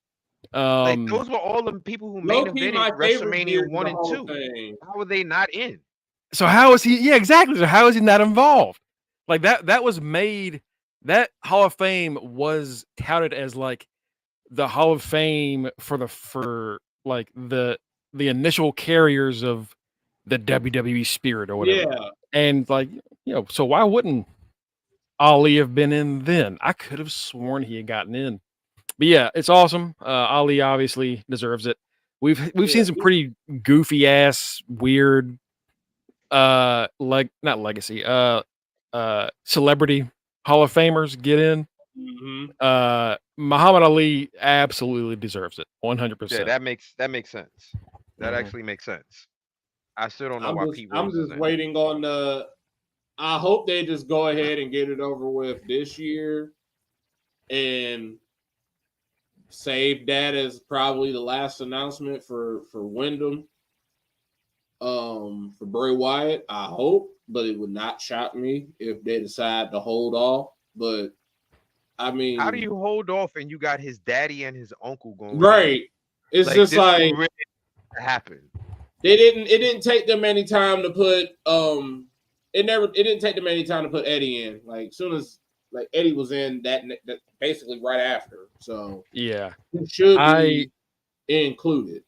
Like those were all the people who main evented WrestleMania 1 and 2. Thing. How were they not in? So how is he? Yeah, exactly. So how is he not involved? Like that was made. That Hall of Fame was touted as like the Hall of Fame for the initial carriers of the WWE spirit or whatever. Yeah. And like, so why wouldn't Ali have been in then? I could have sworn he had gotten in. But yeah, it's awesome. Ali obviously deserves it. We've seen some pretty goofy ass, weird, not legacy, celebrity Hall of Famers get in. Mm-hmm. Muhammad Ali absolutely deserves it, 100%. Yeah, that makes sense. That actually makes sense. I still don't know why people. I'm just waiting on the. I hope they just go ahead and get it over with this year, and save that as probably the last announcement for Wyndham. For Bray Wyatt, I hope, but it would not shock me if they decide to hold off. But I mean, how do you hold off and you got his daddy and his uncle going? Right. It's just like really happened. It didn't take them any time to put it didn't take them any time to put Eddie in. Like soon as like Eddie was in that basically right after. So yeah, it should be included.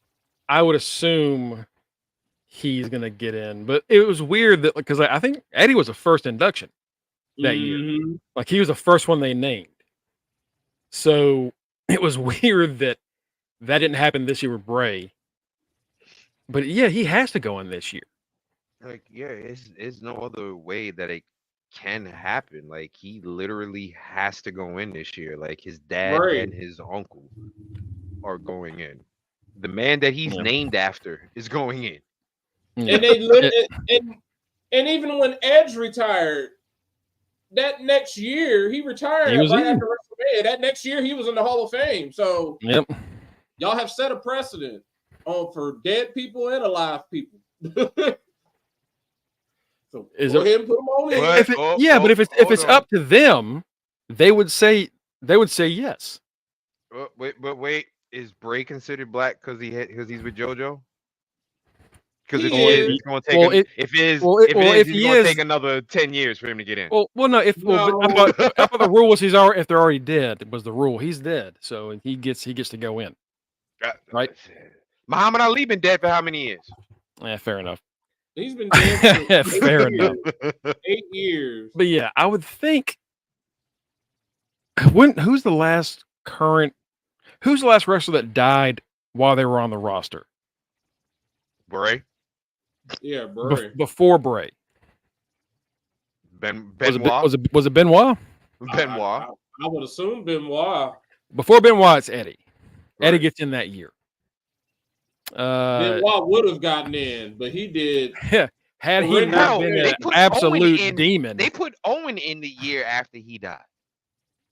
I would assume he's gonna get in, but it was weird that because I think Eddie was the first induction that year. Like he was the first one they named. So it was weird that didn't happen this year with Bray. But yeah, he has to go in this year. Like, yeah, it's no other way that it can happen. Like, he literally has to go in this year. Like, his dad and his uncle are going in. The man that he's named after is going in. Yeah. And they literally, and even when Edge retired, that next year he retired right after WrestleMania. That next year he was in the Hall of Fame. So y'all have set a precedent for dead people and alive people. So go ahead and put them on in. But if it's up to them, they would say yes. Wait, is Bray considered black because he's with JoJo? Because he's going to take he's going to take another 10 years for him to get in. I thought the rule was if they're already dead. It was the rule. He's dead, so he gets to go in. Right? Muhammad Ali been dead for how many years? Yeah, fair enough. He's been dead for fair enough. 8 years. But yeah, I would think. Who's the last wrestler that died while they were on the roster? Bray. Yeah, Bray. Before Bray. Benoit. Was it Benoit? Benoit. I would assume Benoit. Before Benoit, it's Eddie. Right. Eddie gets in that year. Benoit would have gotten in, but he did. Yeah. Had he not been an absolute demon. They put Owen in the year after he died.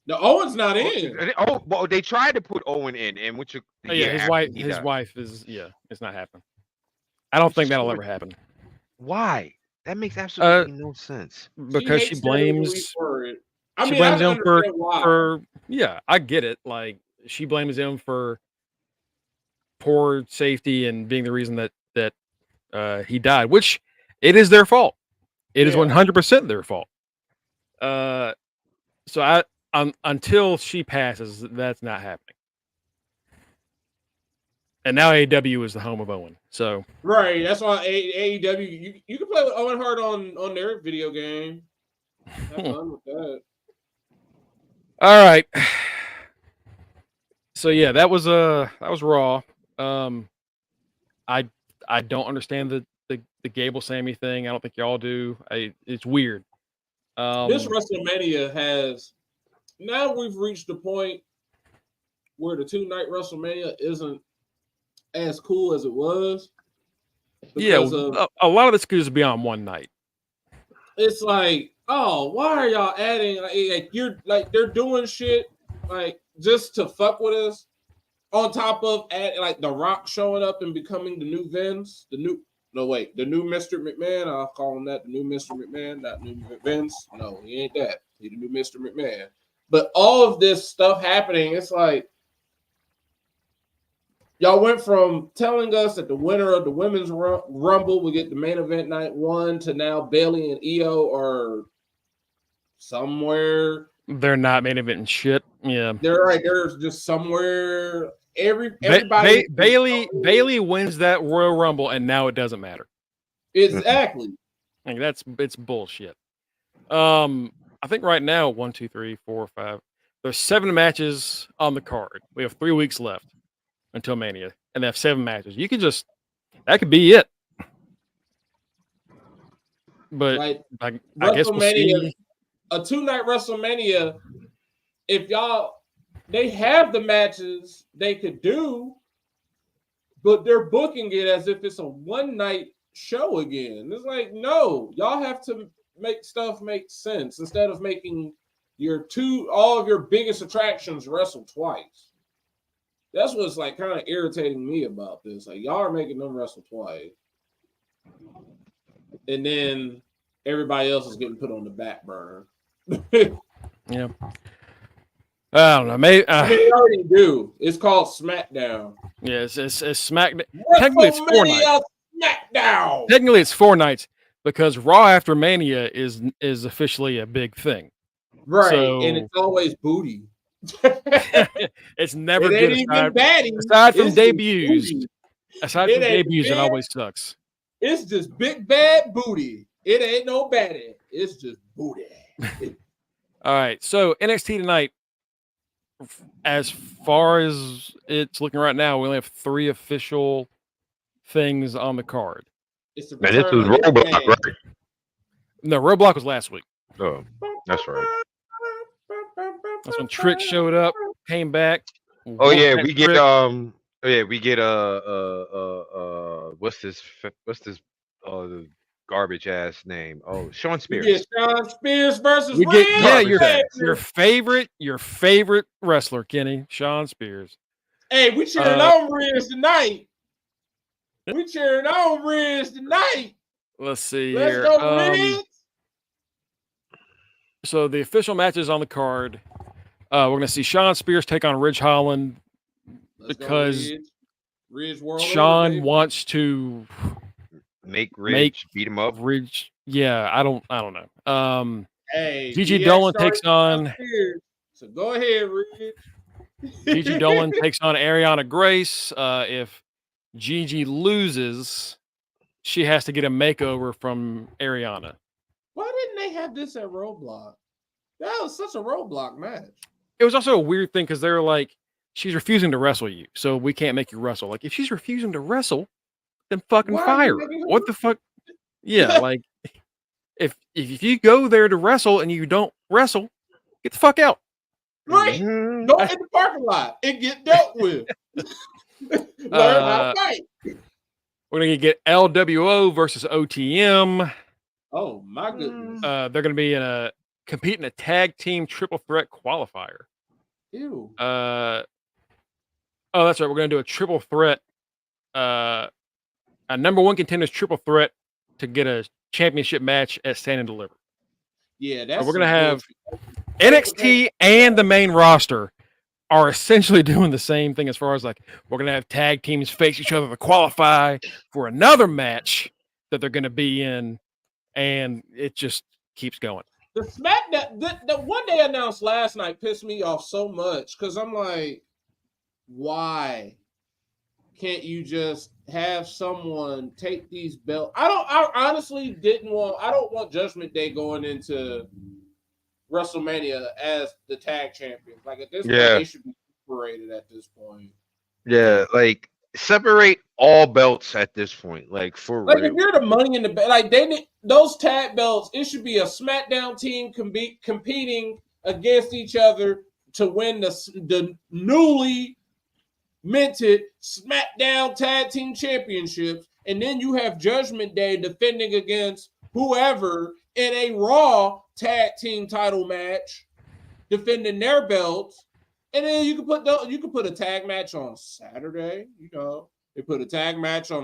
No, Owen's not in. Oh, well, they tried to put Owen in, and which his wife is it's not happening. I don't think that'll ever happen. Why? That makes absolutely no sense. Because she blames him for I get it. Like she blames him for poor safety and being the reason that he died, which it is their fault. It is 100% their fault. So until she passes, that's not happening. And now AEW is the home of Owen. So right, that's why AEW you can play with Owen Hart on their video game. Have fun with that. All right. So yeah, that was Raw. I don't understand the Gable Sammy thing. I don't think y'all do. It's weird. This WrestleMania has now we've reached the point where the 2-night WrestleMania isn't as cool as it was. Yeah, a lot of this could just be on one night. It's like, oh, why are y'all adding they're doing shit like just to fuck with us on top of like The Rock showing up and becoming the new Vince, the new Mr. McMahon. I'll call him that, the new Mr. McMahon, not new Vince. No, he ain't that. He's the new Mr. McMahon. But all of this stuff happening, it's like y'all went from telling us that the winner of the women's rumble will get the main event night 1 to now Bayley and Io are somewhere. They're not main event and shit. Yeah, they're right. They're just somewhere. Everybody. Bayley wins that Royal Rumble, and now it doesn't matter. Exactly. Like it's bullshit. I think right now 1, 2, 3, 4, 5. There's 7 matches on the card. We have 3 weeks left until Mania, and they have 7 matches. You could that could be it. But like, I guess we'll see. A 2-night WrestleMania. If they have the matches they could do, but they're booking it as if it's a 1-night show again. It's like, no, y'all have to make stuff make sense instead of making all of your biggest attractions wrestle twice. That's what's like kind of irritating me about this. Like, y'all are making them wrestle twice, and then everybody else is getting put on the back burner. Yeah. I don't know. Maybe they already do. It's called SmackDown. Yeah, it's SmackDown. Technically, it's 4 nights. SmackDown. Technically, it's 4 nights because Raw after Mania is officially a big thing. Right, and it's always booty. It's never good. Aside from debuts. Aside from debuts, it always sucks. It's just big bad booty. It ain't no baddie. It's just booty. All right, so NXT tonight, as far as it's looking right now, we only have 3 official things on the card. This was Roadblock, right? No, Roadblock was last week. Oh, that's right. That's when Trick showed up, came back. Oh yeah, we get what's this garbage ass name? Oh, Sean Spears. Yeah, Sean Spears versus your favorite wrestler, Kenny, Sean Spears. Hey, we cheering on Riz tonight. Let's see Let's here. Go, Riz. So the official matches on the card, we're going to see Sean Spears take on Ridge Holland because Sean wants to make Ridge beat him up. Ridge, yeah, I don't know. Hey, Gigi Dolan takes on. So go ahead, Ridge. Gigi Dolan takes on Ariana Grace. If Gigi loses, she has to get a makeover from Ariana. Why didn't they have this at Roadblock? That was such a Roadblock match. It was also a weird thing because they're like, she's refusing to wrestle you, so we can't make you wrestle. Like, if she's refusing to wrestle, then fucking fire her. What the fuck? Yeah, like, if you go there to wrestle and you don't wrestle, get the fuck out. Right. Go in the parking lot and get dealt with. Learn how to fight. We're gonna get LWO versus OTM. Oh my goodness. They're gonna be compete in a tag team triple threat qualifier. Ew. Oh, that's right. We're gonna do a triple threat. A number one contenders triple threat to get a championship match at Stand and Deliver. Yeah, that's. We're gonna have NXT and the main roster are essentially doing the same thing as far as like we're gonna have tag teams face each other to qualify for another match that they're gonna be in, and it just keeps going. The SmackDown, the one they announced last night pissed me off so much because I'm like, why can't you just have someone take these belts? I honestly don't want Judgment Day going into WrestleMania as the tag champions. Like at this point, they should be separated at this point. Yeah, like separate all belts at this point. Like for like real. If you're the Money in the Bank, like they need those tag belts. It should be a SmackDown team competing against each other to win the newly minted SmackDown Tag Team Championships, and then you have Judgment Day defending against whoever in a Raw Tag Team title match, defending their belts, and then you can put a tag match on Saturday. You know, they put a tag match on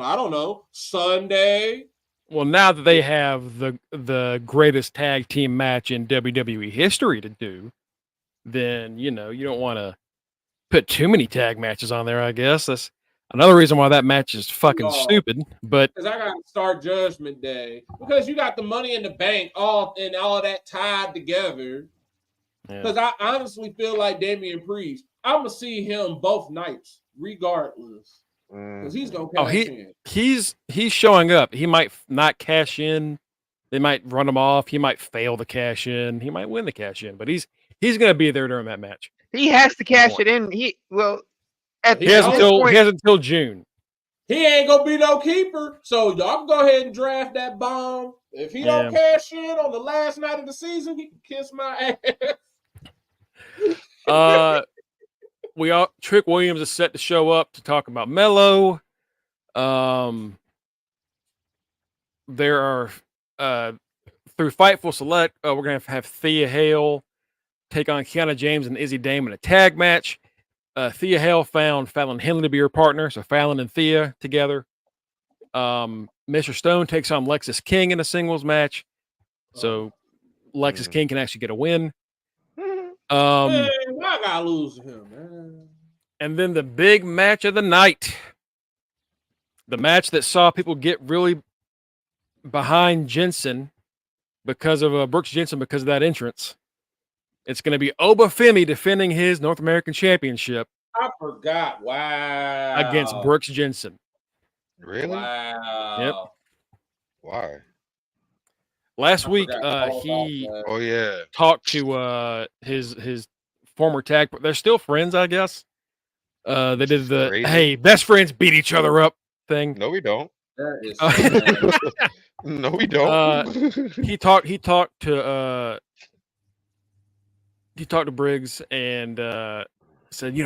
Sunday. Well, now that they have the greatest tag team match in WWE history to do, then you don't want to put too many tag matches on there. I guess that's another reason why that match is fucking stupid. But because I got to start Judgment Day because you got the Money in the Bank all that tied together. Because I honestly feel like Damian Priest, I'm gonna see him both nights, regardless. Because he's gonna cash in. He's showing up. He might not cash in. They might run him off. He might fail to cash in. He might win the cash in, but he's gonna be there during that match. He has to cash it in. He has until June. He ain't gonna be no keeper, so y'all go ahead and draft that bomb. If he don't cash in on the last night of the season, he can kiss my ass. Trick Williams is set to show up to talk about Mello. There are through Fightful Select, we're gonna have Thea Hale take on Kiana James and Izzy Dame in a tag match. Thea Hale found Fallon Henley to be her partner, so Fallon and Thea together. Mr. Stone takes on Lexis King in a singles match, so Lexis King can actually get a win. Man, why I gotta lose to him, man? And then the big match of the night, the match that saw people get really behind Jensen because of Brooks Jensen because of that entrance. It's going to be Obafemi defending his North American Championship. I forgot. Wow. Against Brooks Jensen. Really? Wow. Yep. Why? Last week, he talked to his former tag. They're still friends, I guess. They did the hey, best friends beat each other up thing. No, we don't. That is no, we don't. He talked to Briggs and said,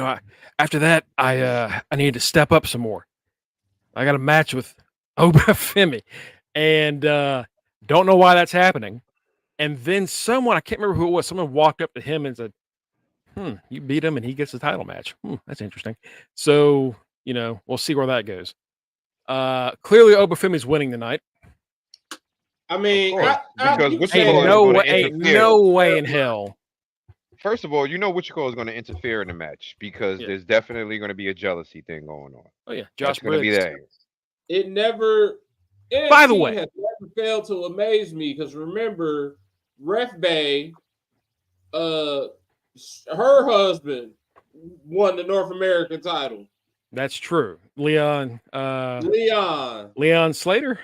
after that, I needed to step up some more. I got a match with Obafemi, and don't know why that's happening. And then someone, I can't remember who it was, someone walked up to him and said, you beat him and he gets the title match. That's interesting. So, we'll see where that goes. Clearly Obafemi's winning tonight. I mean, because ain't no way in hell. First of all, Wichita is going to interfere in the match because there's definitely going to be a jealousy thing going on. Oh yeah, Josh going to be there. It never. By the way, has never failed to amaze me because remember, Ref Bay, her husband won the North American title. That's true. Leon Slater,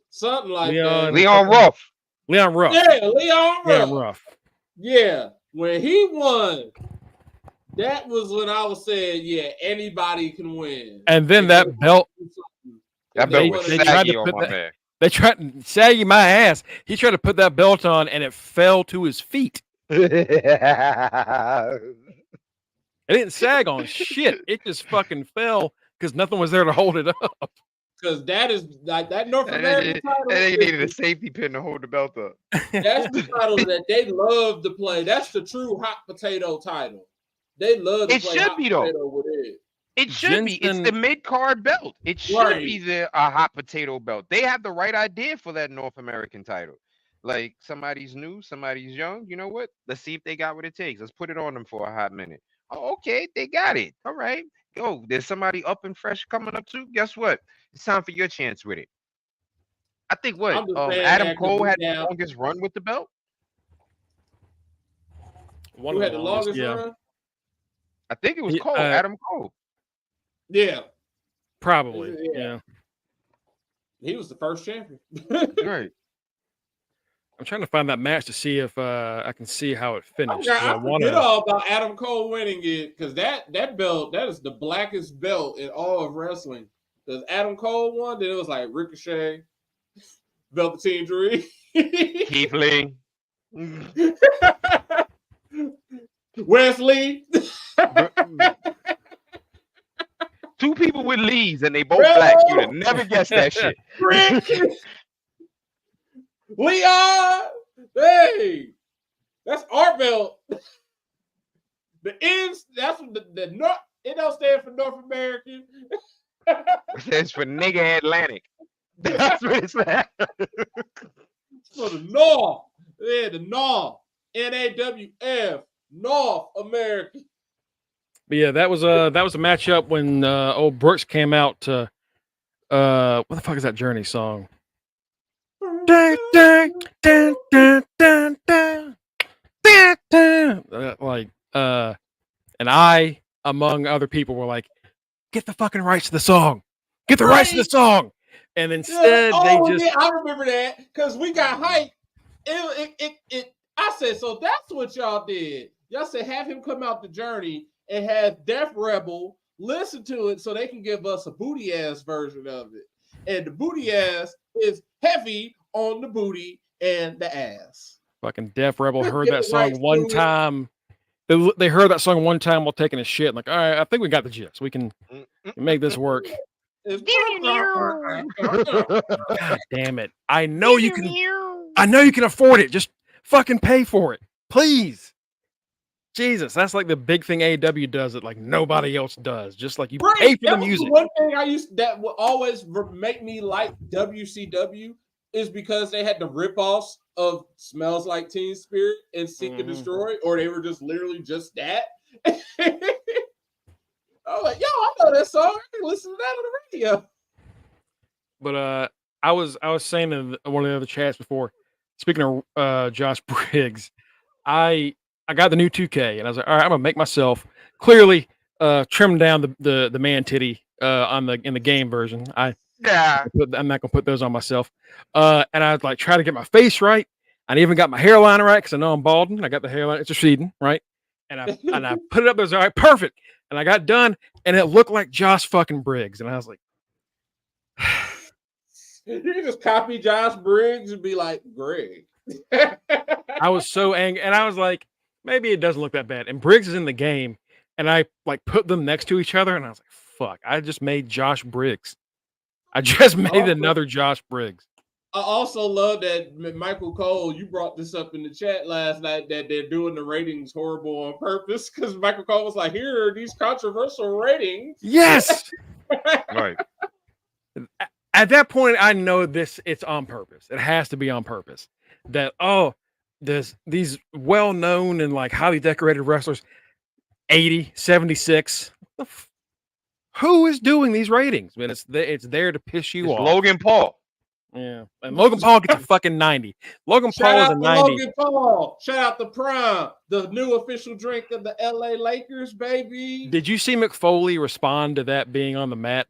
something like that. Leon Ruff. Yeah, Leon Ruff. Yeah. When he won, that was when I was saying, anybody can win. And then that belt was saggy on my man. They tried saggy my ass. He tried to put that belt on and it fell to his feet. It didn't sag on shit. It just fucking fell because nothing was there to hold it up. because that is like that North American title. And they needed a safety pin to hold the belt up. That's the title that they love to play. That's the true hot potato title. They love to play hot potato with it. It should be. It's the mid-card belt. It should be a hot potato belt. They have the right idea for that North American title. Like, somebody's new, somebody's young. You know what? Let's see if they got what it takes. Let's put it on them for a hot minute. Oh, okay, they got it. All right. Go. There's somebody up and fresh coming up too. Guess what? It's time for your chance with it. I think Adam Cole had the longest run with the belt. Who had the longest run? I think it was Cole, Adam Cole. Yeah. Probably. Yeah. He was the first champion. Right. I'm trying to find that match to see if I can see how it finished. I forget all about Adam Cole winning it because that belt, that is the blackest belt in all of wrestling. Because Adam Cole won, then it was like Ricochet, Velveteen Dream, Keith Lee, Wesley. Two people with Lees and they both black. You'd have never guessed that shit. Rick. Leon, hey, that's our belt. The ends, that's what the North. It don't stand for North American. It stands for nigga Atlantic. That's what it says. For the North, yeah, the North, NAWF, North American. But yeah, that was a matchup when old Brooks came out to what the fuck is that Journey song? Dun, dun, dun, dun, dun, dun, dun, dun. And I, among other people, were like, "Get the fucking rights to the song. Get the rights to the song." And instead, they just. Yeah, I remember that because we got hyped. I said, so that's what y'all did. Y'all said have him come out the Journey and have Def Rebel listen to it so they can give us a booty ass version of it. And the booty ass is heavy on the booty and the ass. Fucking Def Rebel heard that song one time. They heard that song one time while taking a shit. Like, all right, I think we got the gist. We can make this work. God damn it! I know you can. I know you can afford it. Just fucking pay for it, please. Jesus, that's like the big thing AEW does that like nobody else does. Just like you pay for the music. One thing that would always make me like WCW is because they had the rip-offs of Smells Like Teen Spirit and Seek and Destroy, or they were just literally just that. I was like, yo, I know that song. I can listen to that on the radio. But I was saying in one of the other chats before, speaking of Josh Briggs, I got the new 2K and I was like, all right, I'm gonna make myself clearly trim down the man titty in the game version. I'm not gonna put those on myself. And I like try to get my face right. I even got my hairline right because I know I'm balding. I got the hairline, it's receding, right? And I put it up there, all right, perfect. And I got done, and it looked like Josh fucking Briggs. And I was like, you can just copy Josh Briggs and be like, Greg. I was so angry, and I was like, maybe it doesn't look that bad. And Briggs is in the game, and I like put them next to each other, and I was like, fuck, I just made Josh Briggs. I just made another Josh Briggs. I also love that Michael Cole, you brought this up in the chat last night, that they're doing the ratings horrible on purpose because Michael Cole was like, here are these controversial ratings. Yes. Right. At that point, I know it's on purpose. It has to be on purpose. That, there's these well-known and like highly decorated wrestlers, 80, 76. Who is doing these ratings? Man, it's there to piss you off. Logan Paul. Yeah, and Logan Paul gets a fucking 90. Logan Paul is a 90. Logan Paul. Shout out to Prime, the new official drink of the LA Lakers, baby. Did you see McFoley respond to that being on the mat?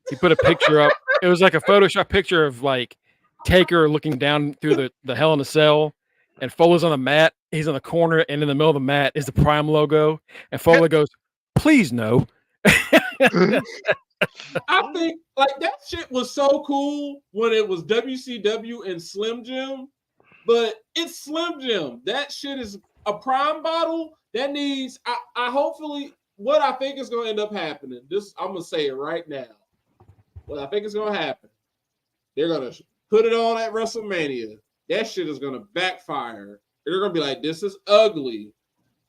He put a picture up. It was like a Photoshop picture of like Taker looking down through the Hell in a Cell, and Foley's on the mat. He's on the corner, and in the middle of the mat is the Prime logo. And Foley goes, "Please no." I think like that shit was so cool when it was WCW and Slim Jim, but it's Slim Jim. That shit is a Prime bottle that needs. I hopefully what I think is going to end up happening. I'm gonna say it right now. what I think is going to happen, they're going to put it on at WrestleMania. That shit is going to backfire. They're going to be like, this is ugly.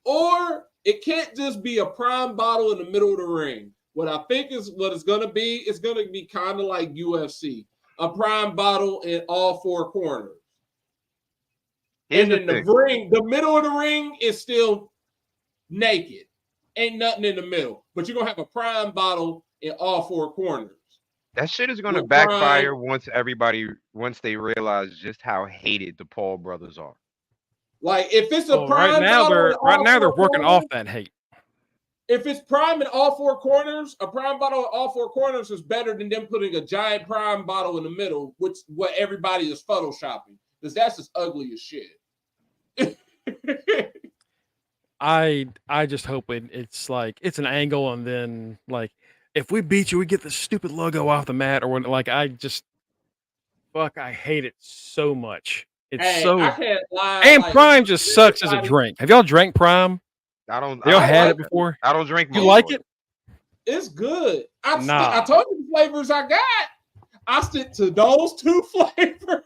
Or it can't just be a prime bottle in the middle of the ring. What I think is what it's going to be, it's going to be kind of like UFC. A prime bottle in all four corners. And then the ring, the middle of the ring is still naked. Ain't nothing in the middle. But you're going to have a prime bottle in all four corners. That shit is going to backfire once they realize just how hated the Paul brothers are. Like, if it's a prime right now they're working off that hate. If it's prime in all four corners, a prime bottle in all four corners is better than them putting a giant prime bottle in the middle, which what everybody is photoshopping. Because that's just ugly as shit. I just hope it's like it's an angle, and then like if we beat you, we get the stupid logo off the mat, or like I hate it so much. It's I can't lie. And like, Prime just sucks as a drink. Have y'all drank Prime? Y'all had it before? I don't drink. You like it? It's good. I told you the flavors I got. I stick to those two flavors.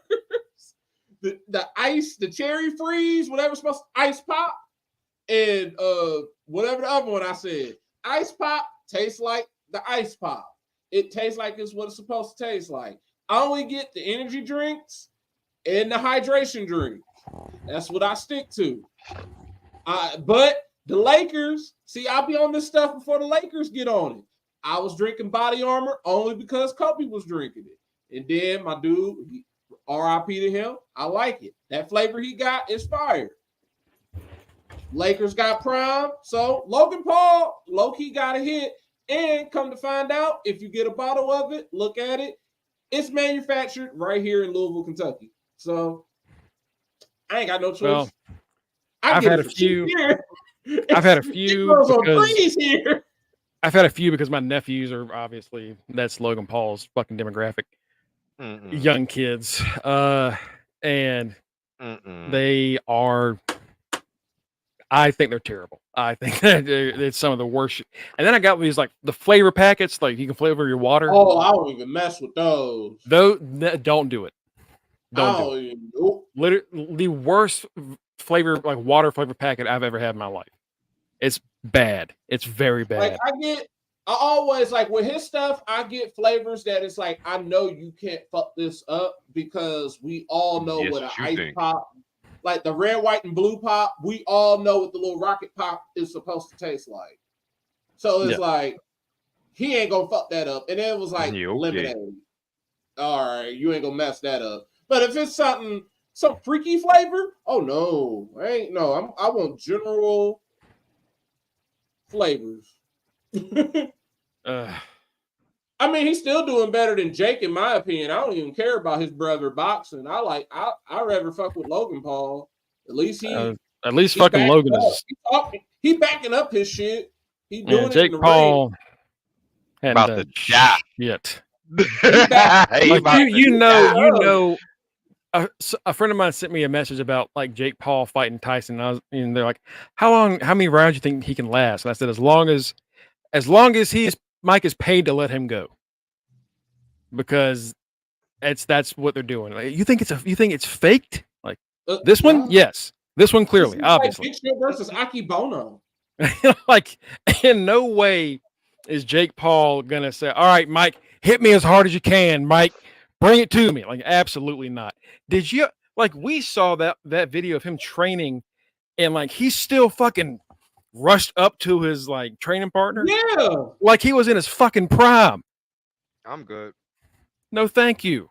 The ice, the cherry freeze, whatever's supposed to ice pop, and whatever the other one I said. Ice pop tastes like the ice pop. It tastes like it's what it's supposed to taste like. I only get the energy drinks and the hydration drink. That's what I stick to. But the Lakers, see, I'll be on this stuff before the Lakers get on it. I was drinking Body Armor only because Kobe was drinking it. And then my dude, RIP to him, I like it. That flavor he got is fire. Lakers got Prime, so Logan Paul, low-key got a hit. And come to find out, if you get a bottle of it, look at it, it's manufactured right here in Louisville, Kentucky. So I ain't got no choice. Well, I've had a few because my nephews are obviously, that's Logan Paul's fucking demographic. Young kids. And they are, I think they're terrible. I think that it's some of the worst. And then I got these like the flavor packets, like you can flavor your water. Oh, I don't even mess with those. Don't do it. Don't do it. Literally the worst flavor, like water flavor packet I've ever had in my life. It's bad. It's very bad. Like I always like with his stuff, I get flavors that it's like, I know you can't fuck this up because we all know what an ice pop, like the red, white, and blue pop, we all know what the little rocket pop is supposed to taste like. So it's like, he ain't gonna fuck that up. And then it was like lemonade. All right, you ain't gonna mess that up. But if it's some freaky flavor, oh no, I want general flavors. I mean, he's still doing better than Jake, in my opinion. I don't even care about his brother boxing. I rather fuck with Logan Paul. At least fucking Logan is. He backing up his shit. He doing Jake it in the Paul ring. about the shit. A friend of mine sent me a message about like Jake Paul fighting Tyson, and they're like, how many rounds do you think he can last? And I said, as long as Mike is paid to let him go, because that's what they're doing. Like, you think it's faked? Like this one, yes. This one clearly, obviously. Like Big Show versus Aki Bono. Like, in no way is Jake Paul gonna say, "All right, Mike, hit me as hard as you can, Mike. Bring it to me." Like, absolutely not. Did you we saw that video of him training, and like he's still fucking rushed up to his like training partner? Yeah. Like he was in his fucking prime. I'm good. No, thank you.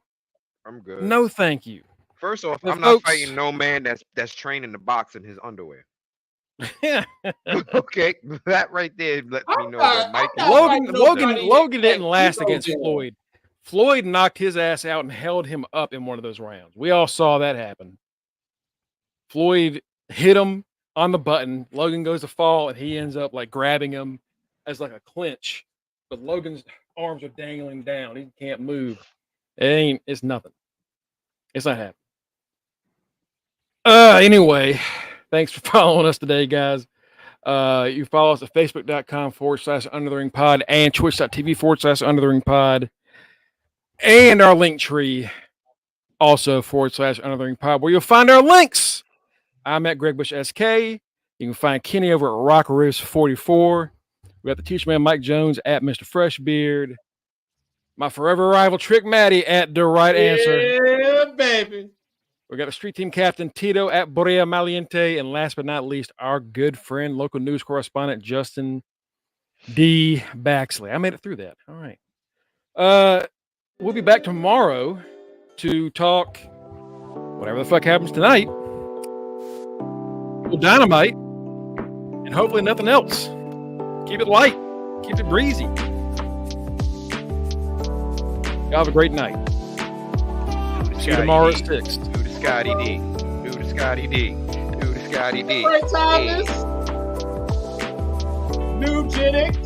I'm good. No, thank you. First off, I'm not fighting no man that's training to box in his underwear. Yeah. Okay, that right there let me know that Mike. Logan didn't last against Floyd. Floyd knocked his ass out and held him up in one of those rounds. We all saw that happen. Floyd hit him on the button. Logan goes to fall, and he ends up like grabbing him as like a clinch. But Logan's arms are dangling down. He can't move. It's nothing. It's not happening. Anyway, thanks for following us today, guys. You follow us at facebook.com/undertheringpod and twitch.tv/undertheringpod. and our link tree, also /UndertheRingPod, where you'll find our links. I'm at Greg Bush SK. You can find Kenny over at Rock Riffs 44. We got the teacher man Mike Jones at Mr. Freshbeard. My forever rival Trick Matty at The Right Answer. Yeah, baby. We got the street team captain Tito at Borea Maliente. And last but not least, our good friend, local news correspondent Justin D. Baxley. I made it through that. All right. We'll be back tomorrow to talk whatever the fuck happens tonight. Well, Dynamite. And hopefully nothing else. Keep it light. Keep it breezy. Y'all have a great night. See you tomorrow at 6. Who the Scotty D? Who the Scotty D? Who the Scotty D? Great time, New Gen X.